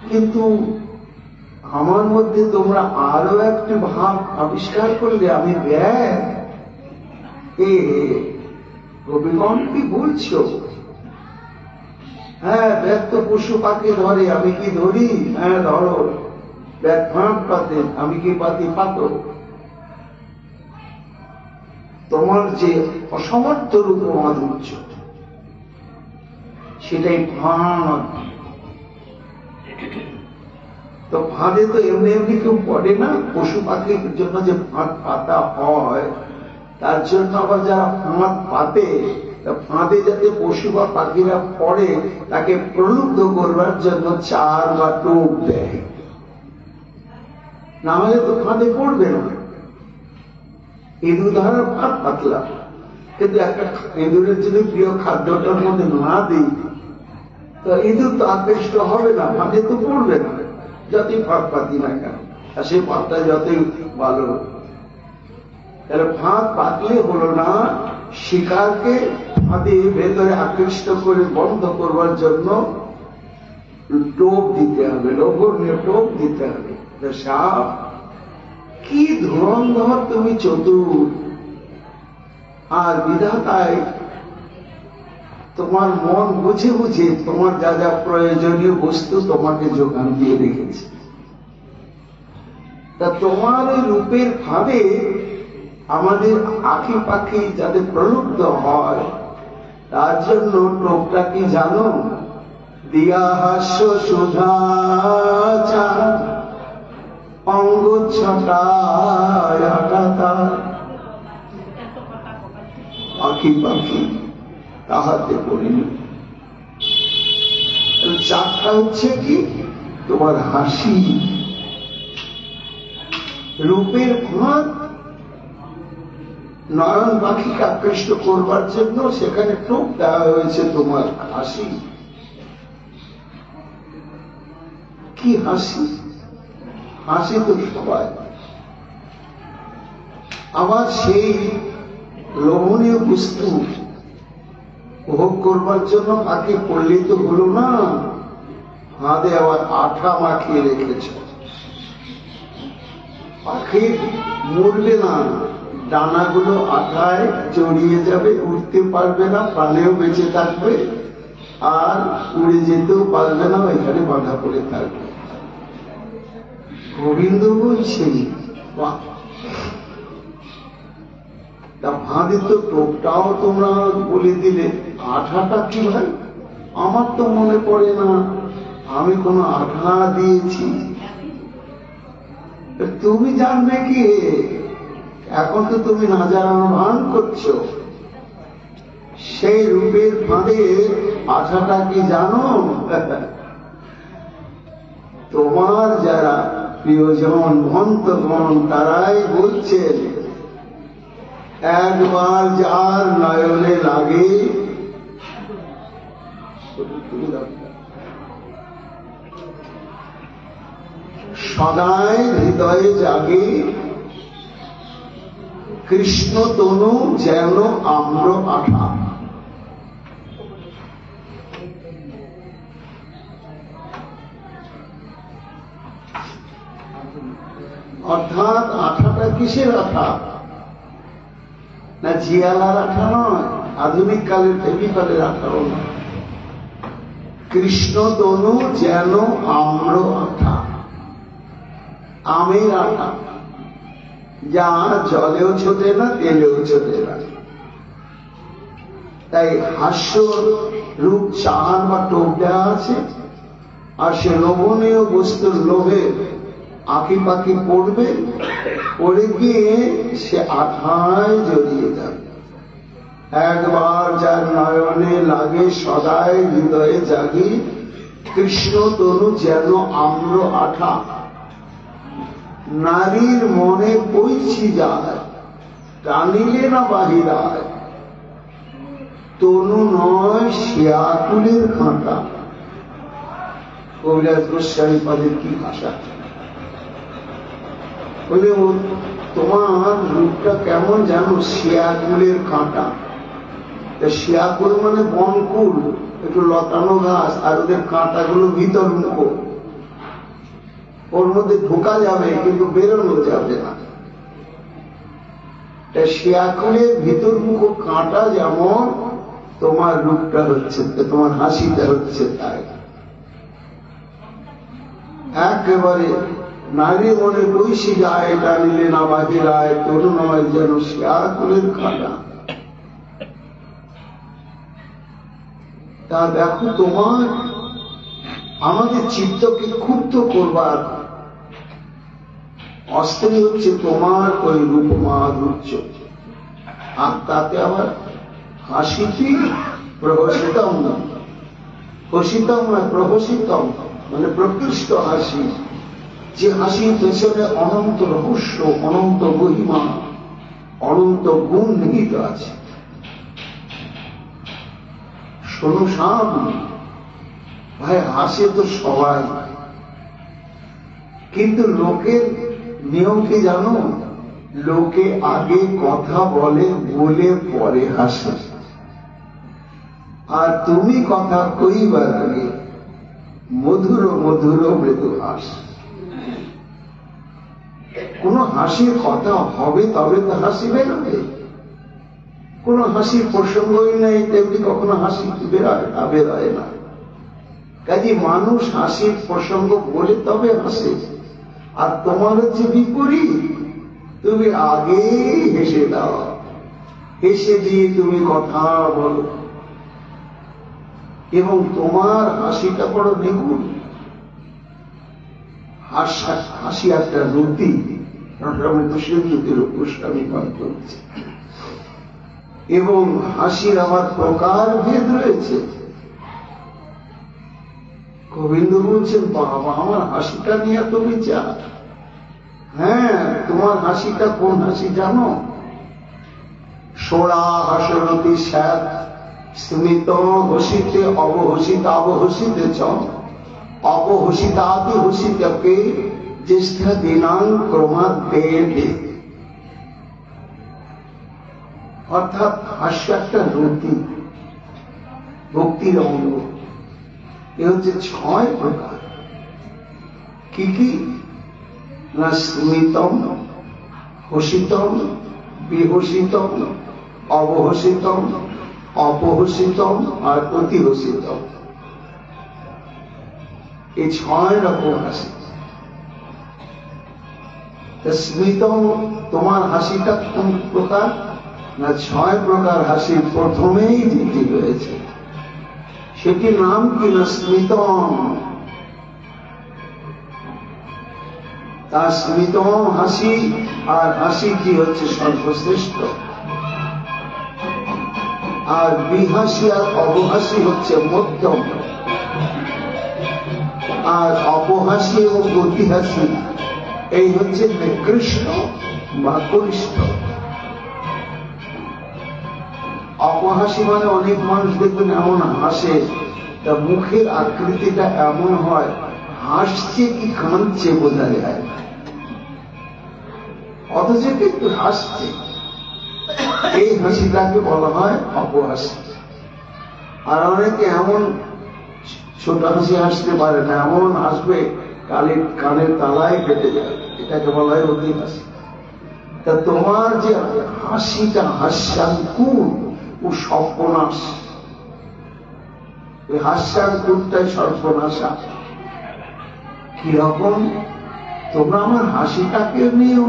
কিন্তু আমার মধ্যে তোমরা আরো একটি ভাব আবিষ্কার করলে, আমি ব্যাগ। গোপীগণ কি বলছো? হ্যাঁ, ব্যাগ তো পশু পাখি ধরে, আমি কি ধরি? হ্যাঁ ধরো। ব্যাগ ফাঁক পাতে, আমি কি পাতি? পাতো। তোমার যে অসমর্থ রূপ মাধুর্য, সেটাই ফাঁদ। তো ফাঁদে তো এমনি এমনি কেউ পড়ে না। পশু পাখির জন্য যে ফাঁদ পাতা হয়, তার জন্য আবার যারা ফাঁদ পাতে, ফাঁদে যাতে পশু বা পাখিরা পড়ে, তাকে প্রলুব্ধ করবার জন্য চার বা টোপ দেয়, না হলে তো ফাঁদে পড়বে না। ইঁদুর ধরার ফাঁদ পাতলা, কিন্তু একটা ইঁদুরের যদি প্রিয় খাদ্যটার মধ্যে না দিই, তো ইঁদুর তো আকৃষ্ট হবে না, ফাঁদে তো পড়বে না, যতই ফাঁদ পাতি না কেন। আর সেই ফাঁদটা যতই ভালো, তাহলে ফাঁদ পাতলে হলো না, শিকারকে ফাঁদে ভেতরে আকৃষ্ট করে বন্ধ করবার জন্য টোপ দিতে হবে, লোভনীয় টোপ দিতে হবে। সাপ কি ধুরন্ধর, তুমি চতুর। আর বিধাতায় তোমার মন বুঝে বুঝে তোমার যা যা প্রয়োজনীয় বস্তু তোমাকে যোগান দিয়ে রেখেছে। তা তোমার ওই রূপের ফাঁদে আমাদের আঁখি পাখি যাতে প্রলুব্ধ হয়, তার জন্য টোপটা কি জানো? দিয়া হাস্য সুধা অঙ্গ ছটায় আঁখি পাখি তাহাতে পড়িনি। চারটা হচ্ছে কি? তোমার হাসি, রূপের ফাঁদ, নয়ন পাখিকে আকৃষ্ট করবার জন্য সেখানে টোপ দেওয়া হয়েছে তোমার হাসি। কি হাসি! হাসি তো সবাই। আবার সেই লোভনীয় বস্তু ভোগ করবার জন্য তাকে পড়লে তো হলো না, ফাঁদে আবার আঠা মাখিয়ে রেখেছ। পাখি মরবে না, ডানাগুলো আঠায় জড়িয়ে যাবে, উঠতে পারবে না, প্রাণেও বেঁচে থাকবে, আর উড়ে যেতেও পারবে না, এখানে বাধা পড়ে থাকবে। গোবিন্দ বলছেন, তা ফাঁদে তো টোপটাও তোমরা বলে দিলে, আঠাটা কি ভাই? আমার তো মনে পড়ে না আমি কোনো আঠা দিয়েছি। তুমি জানবে কি? এখন তো তুমি না জানানো ভান করছো। সেই রূপের ফাঁদে আঠাটা কি জানো? তোমার যারা প্রিয়জন ভক্তগণ, তারাই বলছেন, একবার যার নয়নে লাগে সদাই হৃদয়ে জাগে, কৃষ্ণ তনু যেন আম্র আঠা। অর্থাৎ আঠাটা কিসের আঠা? না জিয়ালার আঠা নয়, আধুনিক কালের ফেভিকলের আঠাও নয়। কৃষ্ণ তনু যেন আম্র আঠা, আমের আঠা, যা জলেও ছোটে না, তেলেও ছোটে না। তাই হাস্য রূপ চাহান বা টোপ দেওয়া আছে, আর সে লোভনীয় বস্তুর লোভে আঁকি পাখি পড়বে, পড়ে গিয়ে সে আঠায় জড়িয়ে যাবে। একবার যার নয়নে লাগে সদায় হৃদয়ে জাগি, কৃষ্ণ তনু যেন আম্র আঠা। নারীর মনে পৌঁছি যায়, টানিলে না বাহিরায়। তনু নয় শিয়াকুলের কাঁটা। কবিরাজ গোস্বামী পাদের কি ভাষা! বলে তোমার রূপটা কেমন জানো? শিয়াকুলের কাঁটা। শিয়াকুল মানে বনকুল, একটু লতানো ঘাস, আর ওদের কাঁটাগুলো ভিতর মুখ, ওর মধ্যে ঢোকা যাবে কিন্তু বেরোনো যাবে না। শিয়াকুলের ভিতর মুখ কাঁটা যেমন তোমার রূপটা হচ্ছে, তোমার হাসিটা হচ্ছে তাই। একেবারে নারী মনে বৈশি যায়, টানিলে না বাহিরায়। তরুণ নয় যেন শিয়াকুলের কাঁটা। তা দেখো, তোমার আমাদের চিত্তকে ক্ষুব্ধ করবার অস্ত্র হচ্ছে তোমার ওই রূপ মাধুর্য। আর তাতে আবার হাসিটি প্রহসিতম না, হসিতম না, প্রহসিতম মানে প্রকৃষ্ট হাসি। যে হাসির পেছনে অনন্ত রহস্য, অনন্ত মহিমা, অনন্ত গুণ নিহিত আছে। শোনো সাম ভাই, হাসে তো সবাই, কিন্তু লোকের নিয়ম কি জানো? লোকে আগে কথা বলে, বলে পরে হাসে। আর তুমি কথা কইবার আগে মধুর মধুর মৃদু হাস। কোন হাসির কথা হবে তবে তো হাসি বেরোবে। কোন হাসির প্রসঙ্গই নেই, তেমনি কখনো হাসি বেরোয় না, বেরোয় না। কাজে মানুষ হাসির প্রসঙ্গ বলে তবে হাসে। আর তোমার হচ্ছে বিপরীত, তুমি আগে হেসে দাও, হেসে দিয়ে তুমি কথা বলো, এবং তোমার হাসিটা বড় নিগুণ। হাসি একটা নদী, নদীর গোস্বামী পান করছে, এবং হাসির আমার প্রকার ভেদ রয়েছে। গোবিন্দ বলছেন, বাবা আমার হাসিটা নিয়ে তুমি চা। হ্যাঁ, তোমার হাসিটা কোন হাসি জানো? সোড়া হাসরতি স্যাত স্মিত হসিতে অবহসিত অবহসিতে চ অবহসিতাতি হসিতকে জ্যেষ্ঠ দিনাঙ্ক ক্রমাৎ দে। অর্থাৎ হাস্য একটা রতি, ভক্তির অঙ্গ। এ হচ্ছে 6 প্রকার। কি কি? না স্মিতম, হসিতম, বিহসিতম, অবহসিতম, অপহসিতম আর অতিহসিতম। এই 6 রকম হাসি। স্মিতম, তোমার হাসিটা কোন প্রকার? না 6 প্রকার হাসির প্রথমেই যেটি রয়েছে সেটির নাম কি? না স্মিতম। তার স্মিতম হাসি, আর হাসি কি হচ্ছে সর্বশ্রেষ্ঠ। আর বিহাসি আর অবহাসি হচ্ছে মধ্যম, আর অপহাসি এবং গতিহাসি এই হচ্ছে নিকৃষ্ট বা কনিষ্ঠ। অপহাসি মানে অনেক মানুষ দেখবেন এমন হাসে, তা মুখের আকৃতিটা এমন হয় হাসছে কি কাঁদছে বোঝা যায়, অথচ কিন্তু হাসছে। এই হাসিটাকে বলা হয় অপহাসি। আর অনেকে এমন ছোট হাসি হাসতে পারে না, এমন হাসবে কানের তালায় কেটে যায়, এটাকে বলা হয় অতি হাসি। তা তোমার যে হাসিটা হাস্যাঙ্কুর ও সর্বনাশ, ওই হাস্যাঙ্কুরটাই সর্বনাশা। কিরকম? তোমরা আমার হাসিটাকে নিয়েও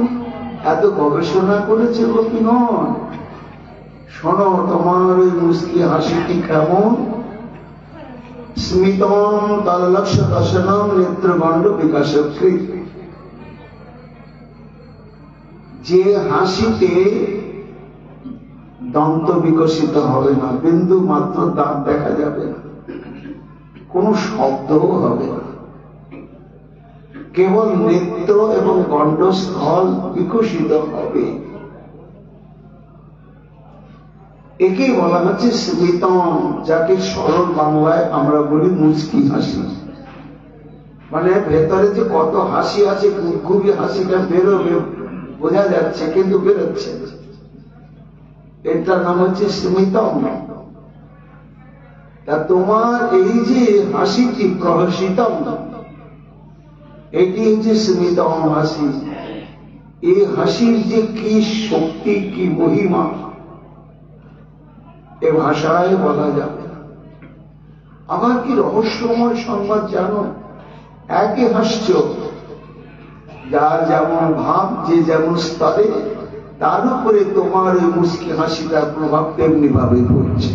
এত গবেষণা করেছে গোপীগণ। শোনো, তোমার ওই মুস্কি হাসিটি কেমন? স্মিতম তলক্ষ দশনম নেত্রগণ্ড বিকাশকৃত। যে হাসিতে দন্ত বিকশিত হবে না, বিন্দু মাত্র দাঁত দেখা যাবে না, কোন শব্দও হবে না, কেবল নেত্র এবং গণ্ডস্থল বিকশিত হবে। একেই বলা হচ্ছে স্মিতম, যাকে সরল বাংলায় আমরা বলি মুচকি হাসি। মানে ভেতরে যে কত হাসি আছে, খুবই হাসিটা বেরোবে বোঝা যাচ্ছে, কিন্তু বেরোচ্ছে, এটার নাম হচ্ছে স্মিতম। তা তোমার এই যে হাসিটি প্রহসিতম, এটি হচ্ছে স্মিতম হাসি। এই হাসির যে কি শক্তি, কি মহিমা, এ ভাষায় বলা যাবে না। আমার কি রহস্যময় সংবাদ জানো? একই হাস্য, যার যেমন ভাব, যে যেমন স্তরে, তার উপরে তোমার ওই মুস্কি হাসিটার প্রভাব তেমনি ভাবে পড়ছে।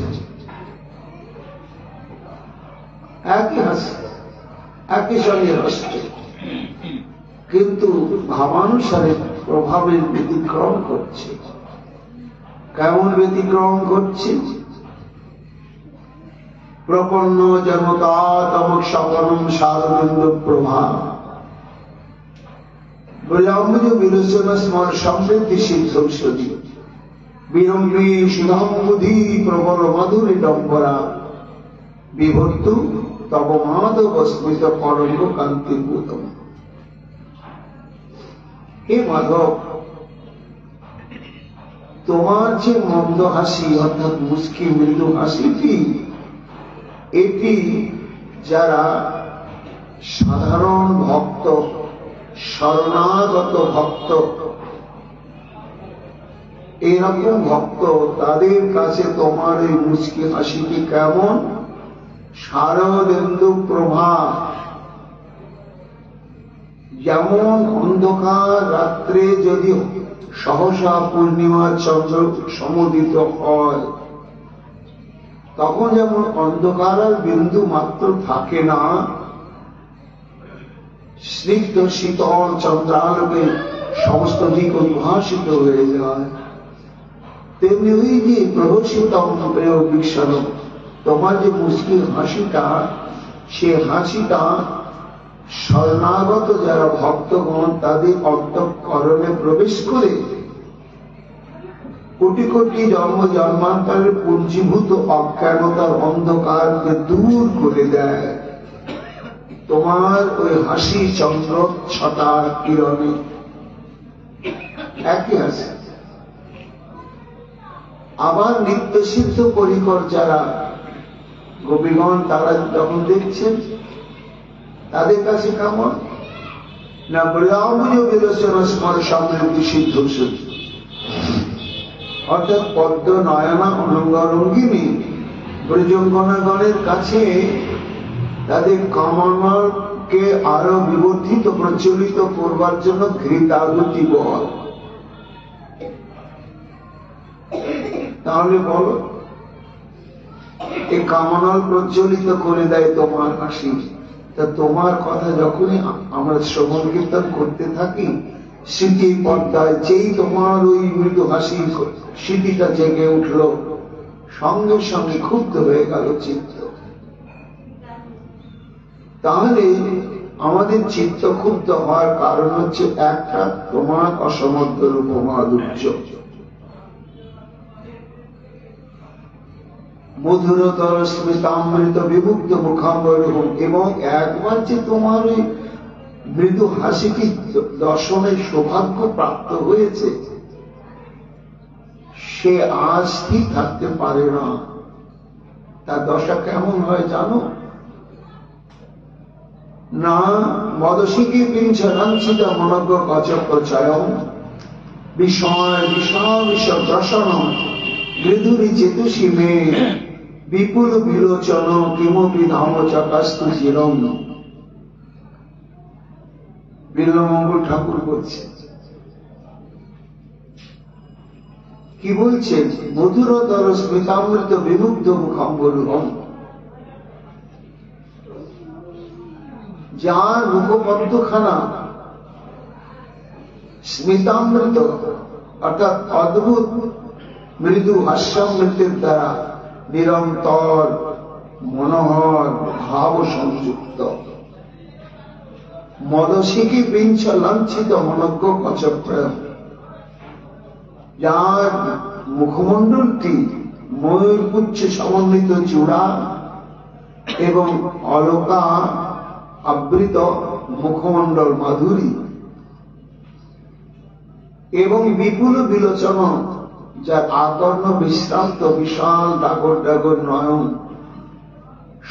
একই হাসি, একই সঙ্গে হাসছে, কিন্তু ভাবানুসারে প্রভাবের ব্যতিক্রম করছে। কেমন ব্যতিক্রম করছে? প্রপন্ন জনতা তমক সপনম শারদন্দ প্রভা বিলম্বিত বিলোচন স্মর সমৃদ্ধি সিদ্ধৌষধি বিলম্বী সুধাম বুধি প্রবল মধুরী ডম্বরা বিভক্তু তব মাধব স্মৃত পরঙ্গ কান্তিভূতম। হে মাধব, তোমার যে মন্দ হাসি অর্থাৎ মুস্কি মৃদু হাসিটি, এটি যারা সাধারণ ভক্ত, শরণাগত ভক্ত, এরকম ভক্ত, তাদের কাছে তোমার এই মুস্কি হাসিটি কেমন? শারদেন্দু প্রভা, যেমন অন্ধকার রাত্রে যদি সহসা পূর্ণিমার চন্দ্র সমুদিত হয়, তখন যেমন অন্ধকার আর বিন্দু মাত্র থাকে না, স্নিগ্ধ শীতল চন্দ্রালোকে সমস্ত দিক উদ্ভাসিত হয়ে যায়, তেমনি ওই যে প্রহসিতম প্রেয় বিশ্বর, তোমার যে মুশকিল হাসিটা, সে হাসিটা শরণাগত যারা ভক্তগণ, তাদের অন্তঃকরণে প্রবেশ করে কোটি কোটি জন্ম জন্মান্তরের পুঞ্জীভূত অজ্ঞানতার অন্ধকারকে দূর করে দেয় তোমার ওই হাসি চন্দ্র ছটার কিরণে। একই হাসি। আবার নিত্যসিদ্ধ পরিকর যারা গোপীগণ, তারা যখন দেখছেন, তাদের কাছে কেমন? না ব্রহ্মজ বিলোচন স্মর সমৃদ্ধি সিদ্ধ, অর্থাৎ পদ্ম নয়না অনঙ্গরঙ্গিনী ব্রজঙ্গনাগণের কাছে তাদের কামনাকে আরো বিবর্ধিত প্রচলিত করবার জন্য ঘৃতাগতি বল। তাহলে বলো, এই কামনাল প্রচলিত করে দেয় তোমার হাসি। তা তোমার কথা যখনই আমরা শ্রবণ কীর্তন করতে থাকি, স্মৃতি পর্দায় যেই তোমার ওই মৃদু হাসি স্মৃতিটা জেগে উঠল, সঙ্গে সঙ্গে ক্ষুব্ধ হয়ে গেল চিত্ত। তাহলে আমাদের চিত্ত ক্ষুব্ধ হওয়ার কারণ হচ্ছে একটা, তোমার অসমর্থ রূপমাধুর্য, মধুরতর স্মৃতামৃত বিমুক্ত মুখাম্বরূপ, এবং একবার যে তোমার ওই মৃদু হাসিটি দর্শনের সৌভাগ্য প্রাপ্ত হয়েছে, সে আজ স্থির থাকতে পারে না। তার দশা কেমন হয় জানো না? মদশিকে পিঞ্চ লাঞ্ছিত মনজ্ঞ কচক্র চয়ম বিষয় বিষয় বিষ দর্শন মৃদুরি চেতুষী মে বিপুল বিলোচন কিমপি ধাম চকাস্তু চিরম। বিল্লমঙ্গল ঠাকুর বলছে, কি বলছেন? মধুরতর স্মৃতামৃত বিমুগ্ধ মুখম বলুহম। যার মুখপদ্মখানা স্মিতামৃত অর্থাৎ অদ্ভুত মৃদু হাস্যামৃতের দ্বারা নিরন্তর মনোহর ভাব সংযুক্ত, মদশিকি পিঞ্চ লাঞ্ছিত মনজ্ঞ কচপ্রয়, যার মুখমণ্ডলটি ময়ূরপুচ্ছ সমন্বিত চূড়া এবং অলকা আবৃত মুখমণ্ডল মাধুরী এবং বিপুল বিলোচন, যার আকর্ণ বিশ্রান্ত বিশাল ডাগর ডাগর নয়ন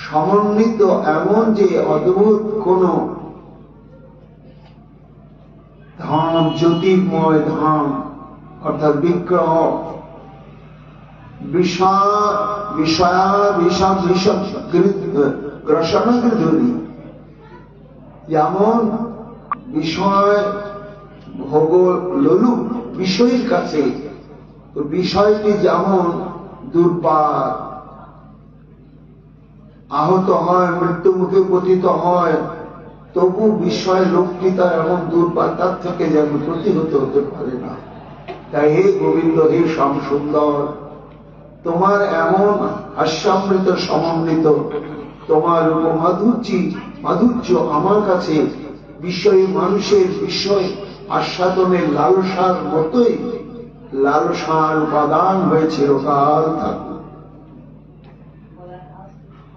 সমন্বিত, এমন যে অদ্ভুত কোন ধাম, জ্যোতির্ময় ধাম অর্থাৎ বিগ্রহ গ্রসণগৃধুরি, যেমন বিষয় ভোগ লোলু বিষয়ের কাছে, তো বিষয়টি যেমন দুর্বার আহত হয়, মৃত্যু মুখে পতিত হয়, তবু বিষয় লোকটি তার এমন দুর্বার, তার থেকে যেন প্রতিহত হতে পারে না। তাই হে গোবিন্দ, হে শ্যাম সুন্দর, তোমার এমন হাস্যামৃত সমন্বিত তোমার মাধুর্য আমার কাছে বিষয় মানুষের বিষয় আস্বাদনের লালসার মতোই লালসার উপাদান হয়ে চিরকাল থাকুক।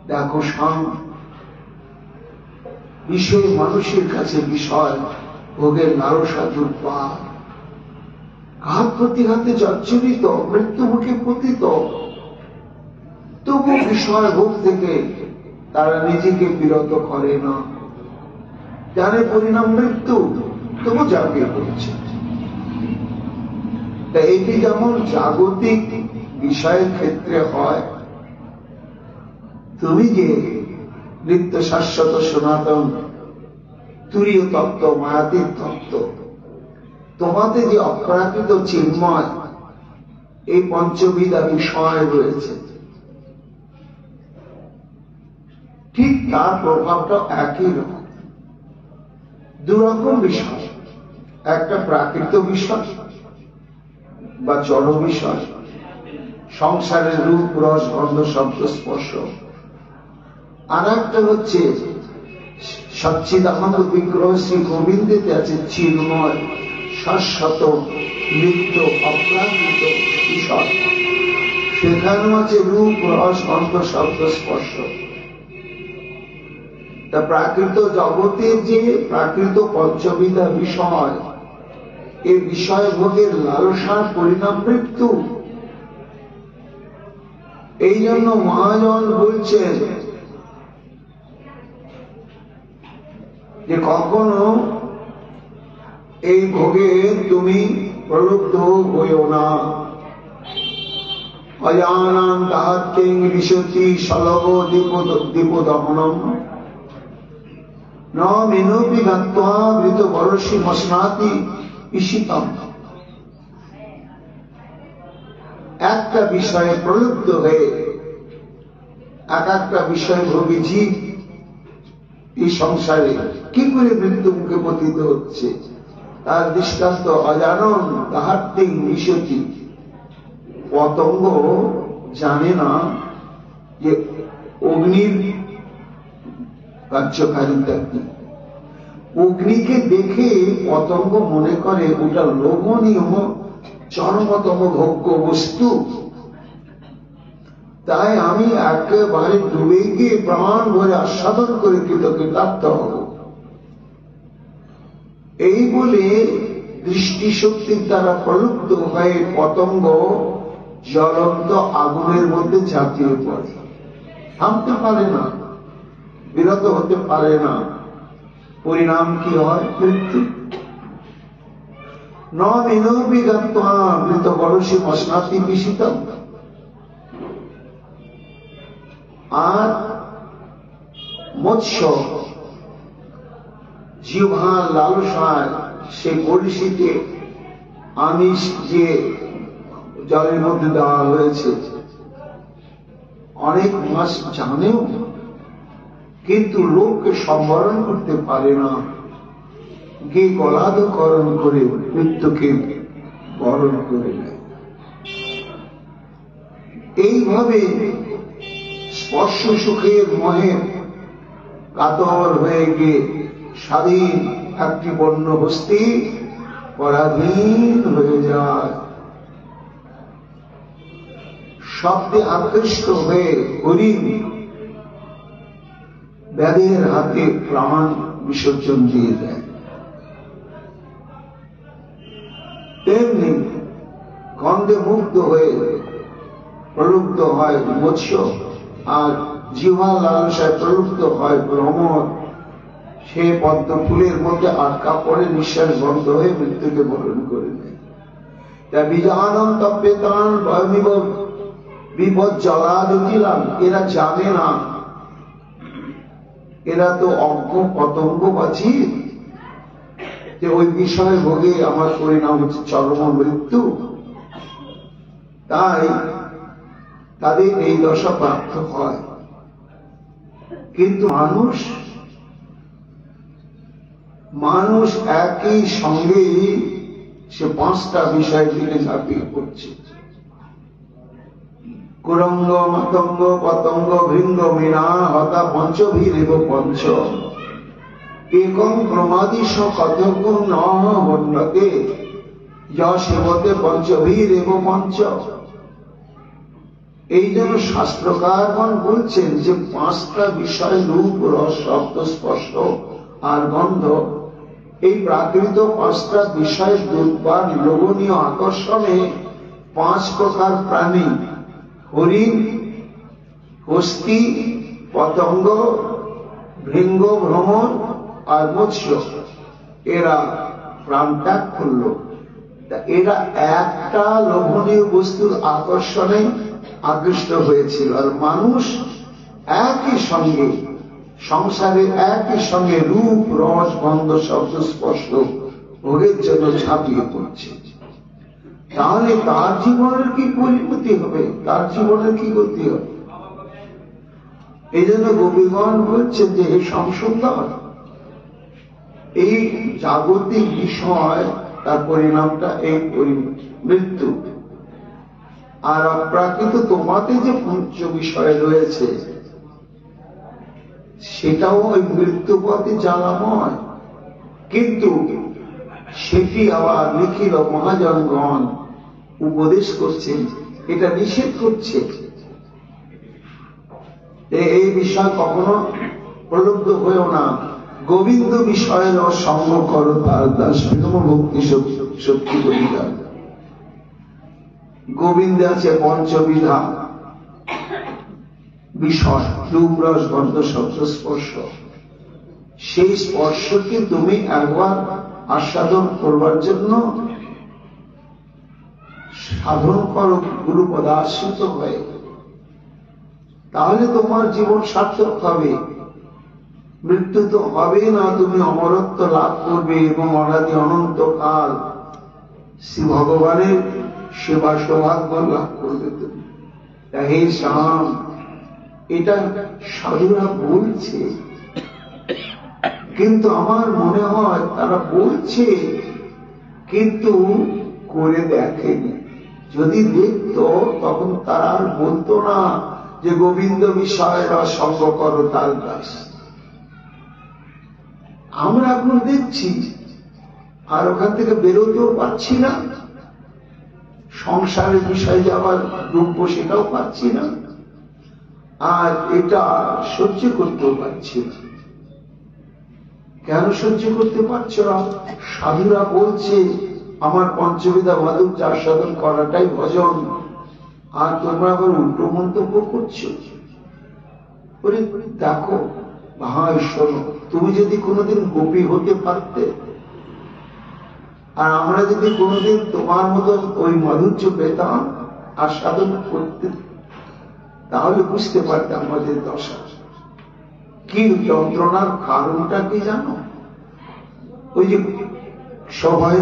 দেখো শ্যাম, বিষয় মানুষের কাছে বিষয় ভোগের লালসা দুর্বার, ঘাত প্রতিঘাতে জর্জরিত, মৃত্যু মুখে পতিত, তবু বিষয় ভোগ থেকে তারা নিজেকে বিরত করে না। জানে পরিণাম মৃত্যু, তবু জাগে করছে। তা এটি যেমন জাগতিক বিষয়ের ক্ষেত্রে হয়, তুমি যে নিত্য শাশ্বত সনাতন তুরীয় তত্ত্ব, মায়াতীত তত্ত্ব, তোমাতে যে অপ্রাকৃত চিন্ময় এই পঞ্চবিধা বিষয় রয়েছে, ঠিক তার প্রভাবটা একই রকম। দুরকম বিষয়, একটা প্রাকৃত বিষয় বা জড় বিষয়, সংসারের রূপ রস গন্ধ শব্দ স্পর্শ, আর একটা হচ্ছে সচ্চিদানন্দ বিগ্রহ শ্রী গোবিন্দেতে আছে চিন্ময় শাশ্বত নিত্য অপ্রাকৃত বিষয়, সেখানেও আছে রূপ রস গন্ধ শব্দ স্পর্শ। তা প্রাকৃত জগতের যে প্রাকৃত পঞ্চবিধা বিষয়, এই বিষয় ভোগের লালসার পরিণাম মৃত্যু। এই জন্য মহাজন বলছেন যে কখনো এই ভোগে তুমি প্রলুব্ধ হইও না। অজানান তাহাত্তিং বিশতি সলভ দীপদহনম ন মেনোপি গাত্বা মৃত বরসি মসনাতি ঈশিতম। একটা বিষয়ে প্রলুব্ধ হয়ে একটা বিষয় ভোগী জীব এই সংসারে কি করে মৃত্যু মুখে পতিত হচ্ছে, তার দৃষ্টান্ত অজানন তাহাত্তিং বিশতি। পতঙ্গ জানে না যে অগ্নির কার্যকারিতা কি। অগ্নিকে দেখে পতঙ্গ মনে করে ওটা লোভনীয় চরমতম ভোগ্য বস্তু, তাই আমি একেবারে ডুবে গিয়ে প্রাণ ভরে আস্বাদন করে কৃতকৃতার্থ হব। এই বলে দৃষ্টিশক্তির দ্বারা প্রলুব্ধ হয়ে পতঙ্গ জ্বলন্ত আগুনের মধ্যে ঝাঁপিয়ে পড়ে, থামতে পারে না, বিরত হতে পারে না। পরিণাম কি হয়? মৃত্যু। মৃত বরসী মশনাতি বিশিতম। আর মৎস্য জিহ্বার লালসায় সে বড়শিতে আমিষ যে জলের মধ্যে দেওয়া হয়েছে, অনেক মাছ জানেও, কিন্তু লোককে সম্বরণ করতে পারে না, গিয়ে গলাধকরণ করে মৃত্যুকে বরণ করে নেয়। এইভাবে স্পর্শ সুখের মোহে কাতর হয়ে গিয়ে স্বাধীন একটি বন্য বস্তি পরাধীন হয়ে যায়। শব্দে আকৃষ্ট হয়ে হরিণ ব্যাধের হাতে প্রাণ বিসর্জন দিয়ে দেয়। তেমনি গন্ধে মুগ্ধ হয়ে প্রলুব্ধ হয় মৎস্য, আর জিহ্বা লালসায় প্রলুব্ধ হয় ভ্রমর। সে পদ্ম ফুলের মধ্যে আটকা পড়ে নিঃশ্বাস বন্ধ হয়ে মৃত্যুকে বরণ করে নেয়। তা বিজানম তপ্যেতান ভয়মিব বিপদ জলাদিলাম। এরা জানে না, এরা তো অজ্ঞ পতঙ্গবাচী, যে ওই বিষয় ভোগে আমার পরিণাম হচ্ছে চরম মৃত্যু। তাই তাদের এই দশা প্রাপ্ত হয়। কিন্তু মানুষ একই সঙ্গে সে 5টা বিষয়ের দিকে ঝাঁপিয়ে পড়ছে। কুরঙ্গ মাতঙ্গ পতঙ্গ ভৃঙ্গ মীনা হতা পঞ্চভীর এব পঞ্চ একং প্রমাদিশ কথগুণ ন বন্যতে যশিবতে পঞ্চভীর এব পঞ্চ। এই জন্য শাস্ত্রকারগণ বলছেন যে 5টা বিষয় রূপ রস শব্দ স্পর্শ আর গন্ধ, এই প্রাকৃত 5টা বিষয়ের দুর্বার লোভনীয় আকর্ষণে 5 প্রকার প্রাণী, হরিণ, হস্তি, পতঙ্গ, ভৃঙ্গ, ভ্রমর আর মৎস্য, এরা প্রাণ ত্যাগ করল। এরা একটা লোভনীয় বস্তুর আকর্ষণে আকৃষ্ট হয়েছিল। আর মানুষ একই সঙ্গে সংসারে একই সঙ্গে রূপ রস গন্ধ শব্দ স্পর্শ ভোগের জন্য ঝাঁপিয়ে পড়ছে। তাহলে তার জীবনের কি পরিণতি হবে, তার জীবনের কি গতি হবে? এই জন্য গোপীগণ বলছেন যে হে সংসুন্দর, এই জাগতিক বিষয় তার পরিণামটা এই মৃত্যু। আর অপ্রাকৃত তোমাতে যে পঞ্চ বিষয় রয়েছে সেটাও ওই মৃত্যু পথে জ্বালাময়। কিন্তু সেটি আবার নিখিল মহাজনগণ উপদেশ করছেন, এটা নিষেধ করছে। এই বিষয় কখনো প্রলুব্ধ হয়েও না। গোবিন্দ বিষয়ের সঙ্গ করো তার দাস ভক্তি শক্তি করিয়া। গোবিন্দে আছে পঞ্চবিধা বিষয়, রূপ রস গন্ধ শব্দ স্পর্শ। সেই স্পর্শকে তুমি একবার আস্বাদন করবার জন্য সাধন করো গুরু পদাশ্রিত হয়ে, তাহলে তোমার জীবন সার্থক হবে। মৃত্যু তো হবে না, তুমি অমরত্ব লাভ করবে এবং অনাদি অনন্তকাল শ্রী ভগবানের সেবা সৌভাগ্য লাভ করবে তুমি। হে শ্যাম, এটা সাধুরা বলছে, কিন্তু আমার মনে হয় তারা বলছে কিন্তু করে দেখেনি। যদি দেখতো তখন তারা আর বলতো না যে গোবিন্দ বিষয়রা সঙ্গ করো তার দাস। আমরা এখন দেখছি আর ওখান থেকে বেরোতেও পারছি না, সংসারের বিষয়ে যাওয়ার দ্রব্য সেটাও পাচ্ছি না, আর এটা সহ্য করতেও পারছি না। কেন সহ্য করতে পারছো না? সাধুরা বলছে আমার পঞ্চবিধা মাধব চার সাধন করাটাই ভজন, আর তোমরা আবার উল্টো মন্তব্য করছো। দেখো ভাই শোনো, তুমি যদি কোনোদিন গোপী হতে পারতে, আর আমরা যদি কোনোদিন তোমার মতো ওই মাধুর্য পেতাম আর সাধন করতে, তাহলে বুঝতে পারতে আমাদের দশা কি। যন্ত্রণার কারণটা কি জানো? ওই যে সবাই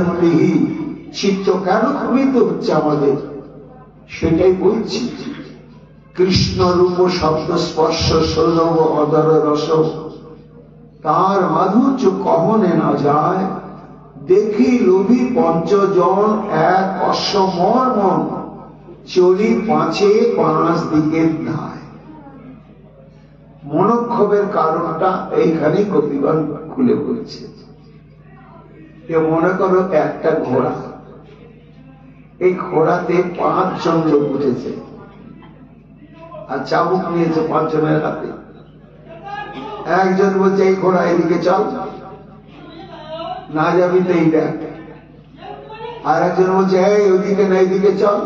চিত্ত কেন কমিত হচ্ছে আমাদের, সেটাই বলছি। কৃষ্ণ রূপ শব্দ স্পর্শ সৌরভ অদর রস, তার মাধুর্য কহনে না যায়, দেখি লোভী পঞ্চজন এক অশ্বমর মন, চলি পাঁচে পাঁচ দিকের ধায়। মনোক্ষোভের কারণটা এইখানে গোপীগণ খুলে বলছে। মনে করো একটা ঘোড়া, এই ঘোড়াতে 5 জন লোক উঠেছে আর চাবুক নিয়েছে 5 জনের হাতে। একজন বলছে এই ঘোড়া এদিকে চল, না যাবি তো এই দেখ। আর একজন বলছে এই ওইদিকে না এইদিকে চল।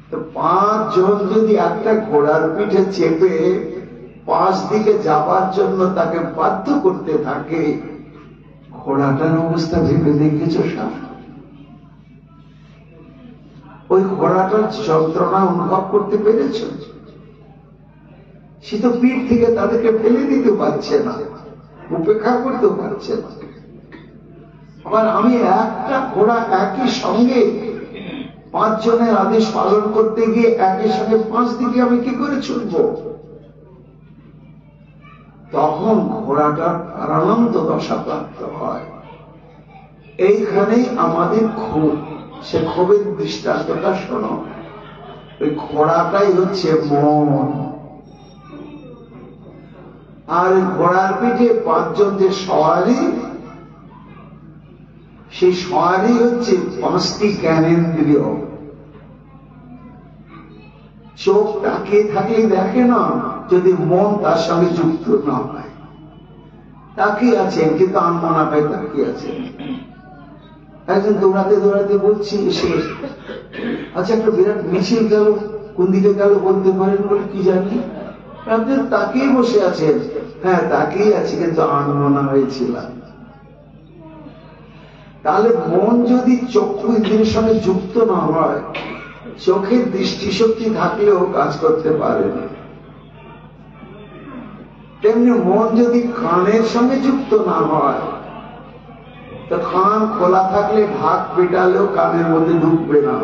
তো 5 জন যদি একটা ঘোড়ার পিঠে চেপে 5 দিকে যাবার জন্য তাকে বাধ্য করতে থাকে, ঘোড়াটার অবস্থা ভেবে দেখেছো সব? ওই ঘোড়াটার যন্ত্রণা অনুভব করতে পেরেছ? সে তো পিঠ থেকে তাদেরকে ফেলে দিতে পারছে না, উপেক্ষা করতেও পারছে না। আবার আমি একটা ঘোড়া একই সঙ্গে 5 জনের আদেশ পালন করতে গিয়ে একই সঙ্গে 5 দিকে আমি কি করে ছুটব? তখন ঘোড়াটার প্রাণান্ত দশা প্রাপ্ত হয়। এইখানেই আমাদের ক্ষোভ, সে ক্ষোভের দৃষ্টান্তটা শোনো। ওই ঘোড়াটাই হচ্ছে মন, আর ঘোড়ার পিঠে 5 জন যে সওয়ারি, সেই সওয়ারি হচ্ছে 5টি জ্ঞানেন্দ্রিয়। চোখ তাকিয়ে থাকলে দেখে না, যদি মন তার সঙ্গে যুক্ত না হয়। তাকিয়ে আছেন কিন্তু আনমনা পায় তাকিয়ে আছেন। একজন দৌড়াতে দৌড়াতে বলছি শেষ, আচ্ছা একটা বিরাট মিছিল গেল, কোন দিকে গেল বলতে পারেন? বলে কি জানি। আপনি তাকিয়ে বসে আছেন। হ্যাঁ তাকিয়ে আছি, কিন্তু আনমনা হয়েছিলাম। তাহলে মন যদি চক্ষু ইন্দ্রিয়ের সঙ্গে যুক্ত না হয়, চোখের দৃষ্টিশক্তি থাকলেও কাজ করতে পারে না। তেমনি মন যদি কানের সঙ্গে যুক্ত না হয়, তো কান খোলা থাকলে ঢাক পেটালেও কানের মধ্যে ঢুকবে না।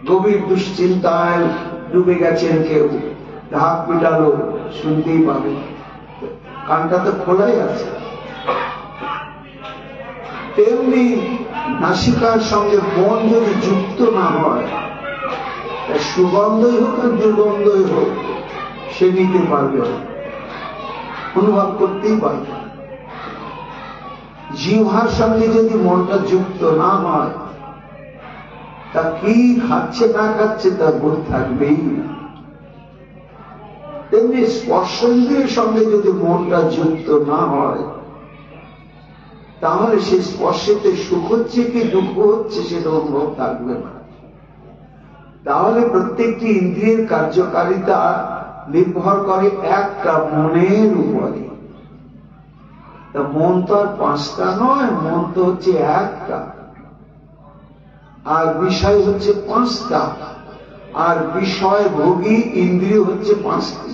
গভীর দুশ্চিন্তায় ডুবে গেছেন কেউ, ঢাক পেটালো শুনতেই পাবে, কানটা তো খোলাই আছে। তেমনি নাসিকার সঙ্গে মন যদি যুক্ত না হয়, সুগন্ধই হোক আর দুর্গন্ধই হোক, সে নিতে পারবে, অনুভব করতেই পারবে। জিহ্বার সঙ্গে যদি মনটা যুক্ত না হয়, তা কি খাচ্ছে না খাচ্ছে তার বোধ থাকবেই না। তেমনি স্পর্শেন্দ্রিয়ের সঙ্গে যদি মনটা যুক্ত না হয়, তাহলে সে স্পর্শেতে সুখ হচ্ছে কি দুঃখ হচ্ছে সেটা অনুভব থাকবে না। তাহলে প্রত্যেকটি ইন্দ্রিয়ের কার্যকারিতা নির্ভর করে একটা মনের উপরে। তা মন তো আর 5টা নয়, মন তো হচ্ছে একটা, আর বিষয় হচ্ছে 5টা, আর বিষয় ভোগী ইন্দ্রিয় হচ্ছে 5টি।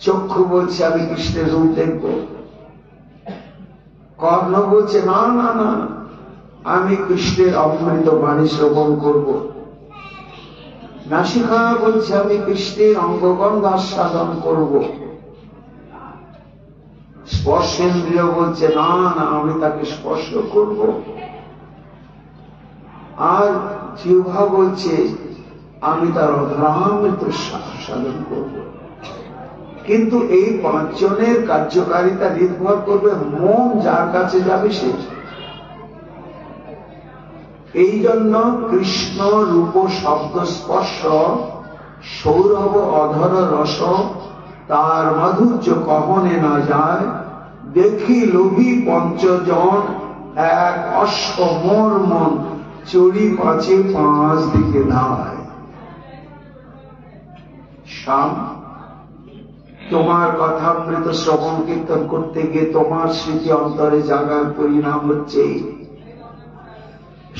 চক্ষু বলছে আমি কৃষ্ণের রূপ দেখব, কর্ণ বলছে না না না আমি কৃষ্ণের অমৃত বাণী শ্রবণ করব, নাসিকা বলছে আমি কৃষ্ণের অঙ্গগন্ধ আস্বাদন করব, স্পর্শেন্দ্রিয় বলছে না না আমি তাকে স্পর্শ করব, আর জিহ্বা বলছে আমি তার অধরামৃত সাধন করব। কিন্তু এই 5 জনের কার্যকারিতা নির্ভর করবে মন যার কাছে যাবে সে। এই জন্য কৃষ্ণ রূপ শব্দ স্পর্শ সৌরভ অধর রস, তার মাধুর্য কহনে না যায়, দেখি লোভী 5 জন এক অশ্বমর মন, চড়ি পাঁচে পাঁচ দিকে ধায়। শ্যাম, তোমার কথামৃত শ্রবণ কীর্তন করতে গিয়ে তোমার স্মৃতি অন্তরে জাগার পরিণাম হচ্ছে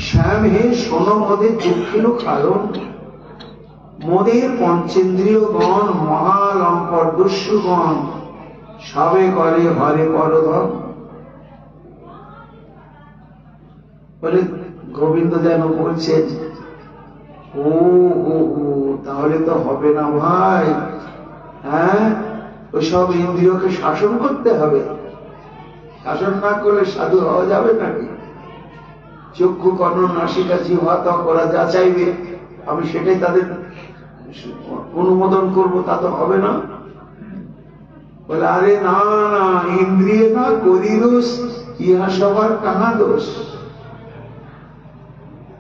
শ্যাম হে শোনো মদের দুঃখের কারণ। মদের পঞ্চেন্দ্রিয়গণ মহালম্পদস্যুগণ সবে করে হরে পরধম। বলে গোবিন্দ যেন বলছেন, ও তাহলে তো হবে না ভাই, হ্যাঁ ওইসব ইন্দ্রিয়কে শাসন করতে হবে। শাসন না করলে সাধু হওয়া যাবে নাকি? চক্ষু কর্ণ নাসিকা জিহ্বা ত্বক করা যা চাইবে আমি সেটাই তাদের অনুমোদন করব, তা তো হবে না। বলে আরে না না, ইন্দ্রিয় না করি দোষ, ইহা সবার কাহা দোষ।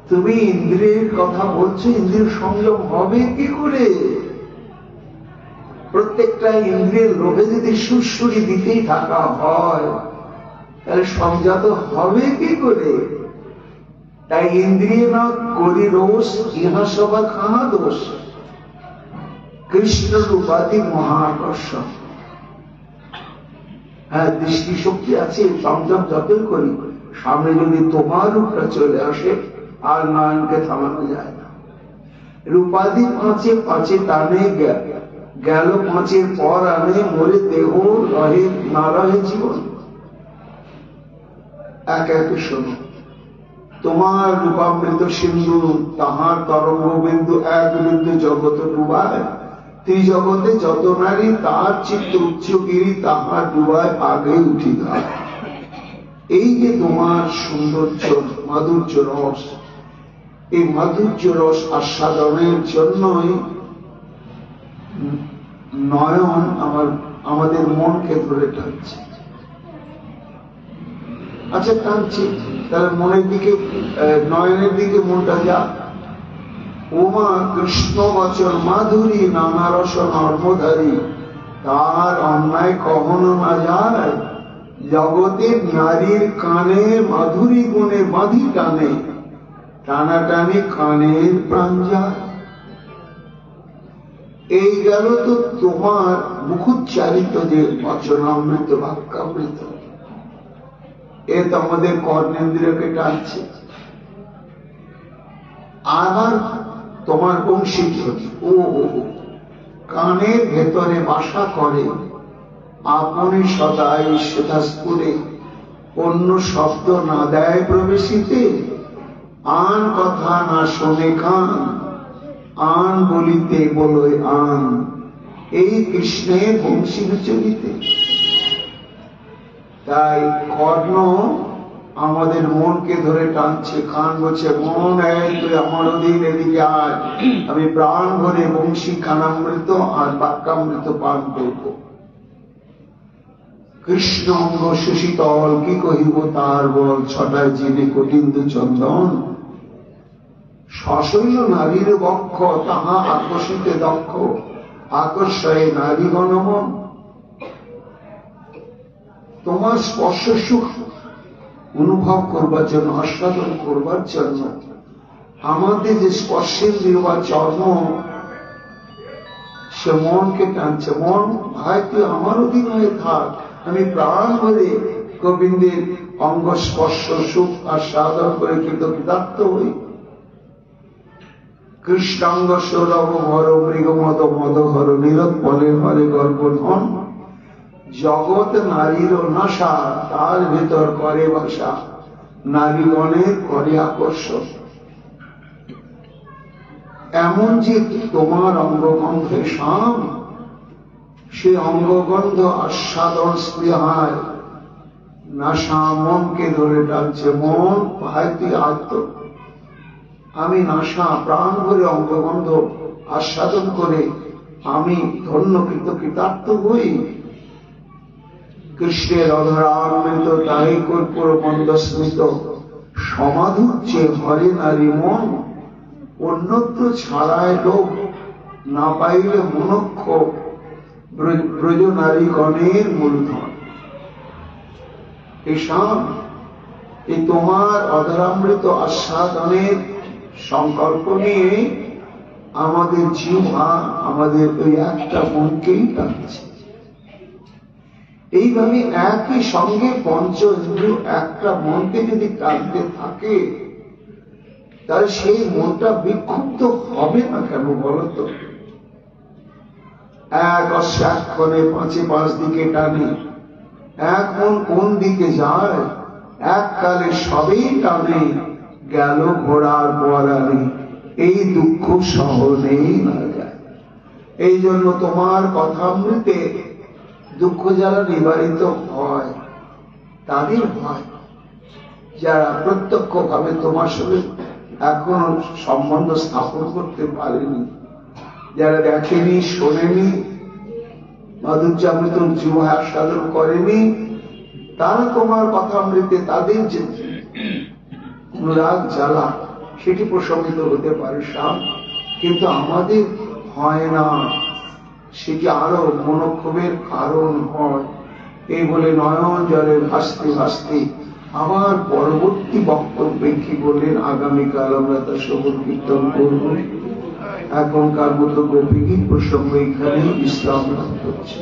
তুমি ইন্দ্রিয়ের কথা বলছো, ইন্দ্রিয় সংযম হবে কি করে? প্রত্যেকটা ইন্দ্রিয়ের লোভে যদি সুরসুরি দিতেই থাকা হয় তাহলে সংযত হবে কি করে? তাই ইন্দ্রিয় না করি রোষ, ইহা সবার কাহা দোষ। কৃষ্ণ রূপাতি মহাকর্ষণ। হ্যাঁ, দৃষ্টি শক্তি আছে, সংযম যতই করি সামনে যদি তোমার রূপটা চলে আসে আর নয়নকে থামানো যায় না। রূপাদি পাঁচে পাঁচে টানে গেল, পাঁচের পর আনে মরে দেহ রহে না রহে জীবন। এক একে শোনো, তোমার রূপামৃত সিন্ধু তাহার তরঙ্গ বিন্দু এক বিন্দু জগৎ ডুবায়। ত্রিজগতে যত নারী তার চিত্ত উচ্চগিরি তাহার ডুবায় আগে উঠি যায়। এই যে তোমার সৌন্দর্য মাধুর্য রস, এই মাধুর্য রস আস্বাদনের জন্যই নয়ন আমাদের মনকে ধরে টানছে। আচ্ছা টানছে, তাহলে মনের দিকে নয়নের দিকে মনটা যা। উমা কৃষ্ণ বচন মাধুরী নানা রস নর্মধারী, তার অন্যায় কখনো না যায়। জগতের নারীর কানে মাধুরী গুণে বাঁধি টানে, টানাটানি কানের প্রাণ যায়। এই গেল তো তোমার মুখোচ্চারিত যে বচনামৃত বাক্যামৃত, এ তো আমাদের কর্ণেন্দ্রিয়কে টানছে। আবার তোমার বংশীধ্বনি ও কানের ভেতরে বাসা করে, আপনি সদাই শ্বেতাস্পুরে, অন্য শব্দ না দেয় প্রবেশিতে। আন কথা না শোনে কান, আন বলিতে বলয় আন, এই কৃষ্ণের বংশী চলিতে। তাই কর্ণ আমাদের মনকে ধরে টানছে, কান বলছে মন তুই আমার অধীন, এদিকে আয়, আমি প্রাণ ভরে বংশী কানামৃত আর বাক্যামৃত পান করব। কৃষ্ণ অঙ্গ সুশীতল কি কহিব তার বল, ছটায় জিনে কটিন্দু চন্দন। সশৈল নারীর বক্ষ তাহা আকর্ষিতে দক্ষ, আকর্ষয়ে নারী গণমন। তোমার স্পর্শ সুখ অনুভব করবার জন্য, আস্বাদন করবার জন্য আমাদের যে স্পর্শেন্দ্রিয় বা চর্ম, সে মনকে টানছে। মন ভাই তুই আমার অধীন হয়ে থাক, আমি প্রাণ ভরে গোবিন্দের অঙ্গ স্পর্শ সুখ আস্বাদন করে কৃতকৃতার্থ হই। কৃষ্ণাঙ্গ সৌরভ হর মৃগমদ মদহর নীরদ বলে হরে গর্বধন। জগৎ নারীর নাশা, তার ভেতর করে বাসা, নারীগণের করে আকর্ষণ। এমন যে তোমার অঙ্গগন্ধে শাম, সে অঙ্গগন্ধ আস্বাদন স্পৃহায় নাশা মনকে ধরে টানছে। মন ভাই তুই আত্ম, আমি নাশা প্রাণ ভরে অঙ্গগন্ধ আস্বাদন করে আমি ধন্য কৃতকৃতার্থ হই। কৃষ্ণের অধরামৃত তাই কর্পূর মন্দস্মিত, সমাধুচ্ছে হরে নারী মন। অন্যত্র ছাড়ায় লোক না পাইলে মনক্ষ, ব্রজ নারীগণের মূলধন। ঈশান এই তোমার অধরামৃত আস্বাদনের সংকল্প নিয়ে আমাদের জিহ্বা আমাদের ওই একটা মনকেই টানছে। এইভাবে একই সঙ্গে পঞ্চ ইন্দ্রিয় একটা মনকে যদি টানতে থাকে, তাহলে সেই মনটা বিক্ষুব্ধ হবে না কেন বলতো? এক অশ্বাক্ষণে পাঁচে পাঁচ দিকে টানে, এক মন কোন দিকে যায়, এককালে সবই টানে, গেল ঘোড়ার পরাণে, এই দুঃখ সহনেই না যায়। এই জন্য তোমার কথামৃতে দুঃখ যারা নিবারিত হয় তাদের হয়, যারা প্রত্যক্ষ ভাবে তোমার সঙ্গে এখনো সম্বন্ধ স্থাপন করতে পারেনি, যারা দেখেনি, শোনেনি, মাধুর্যামৃত জীবন আস্বাদন করেনি, তারা তোমার কথামৃতে তাদের যে অনুরাগ জ্বালা সেটি প্রশমিত হতে পারে শ্যাম, কিন্তু আমাদের হয় না, সেটি আরো মনোক্ষোভের কারণ হয়। এই বলে নয়ন জলে ভাসতে ভাসতে আমার পরবর্তী বক্তব্যে কি বললেন, আগামীকাল আমরা তা শ্রবণ কীর্তন করব। এখনকার মতো গোপীগীত প্রসঙ্গ এখানেই বিশ্রাম লাভ করছে।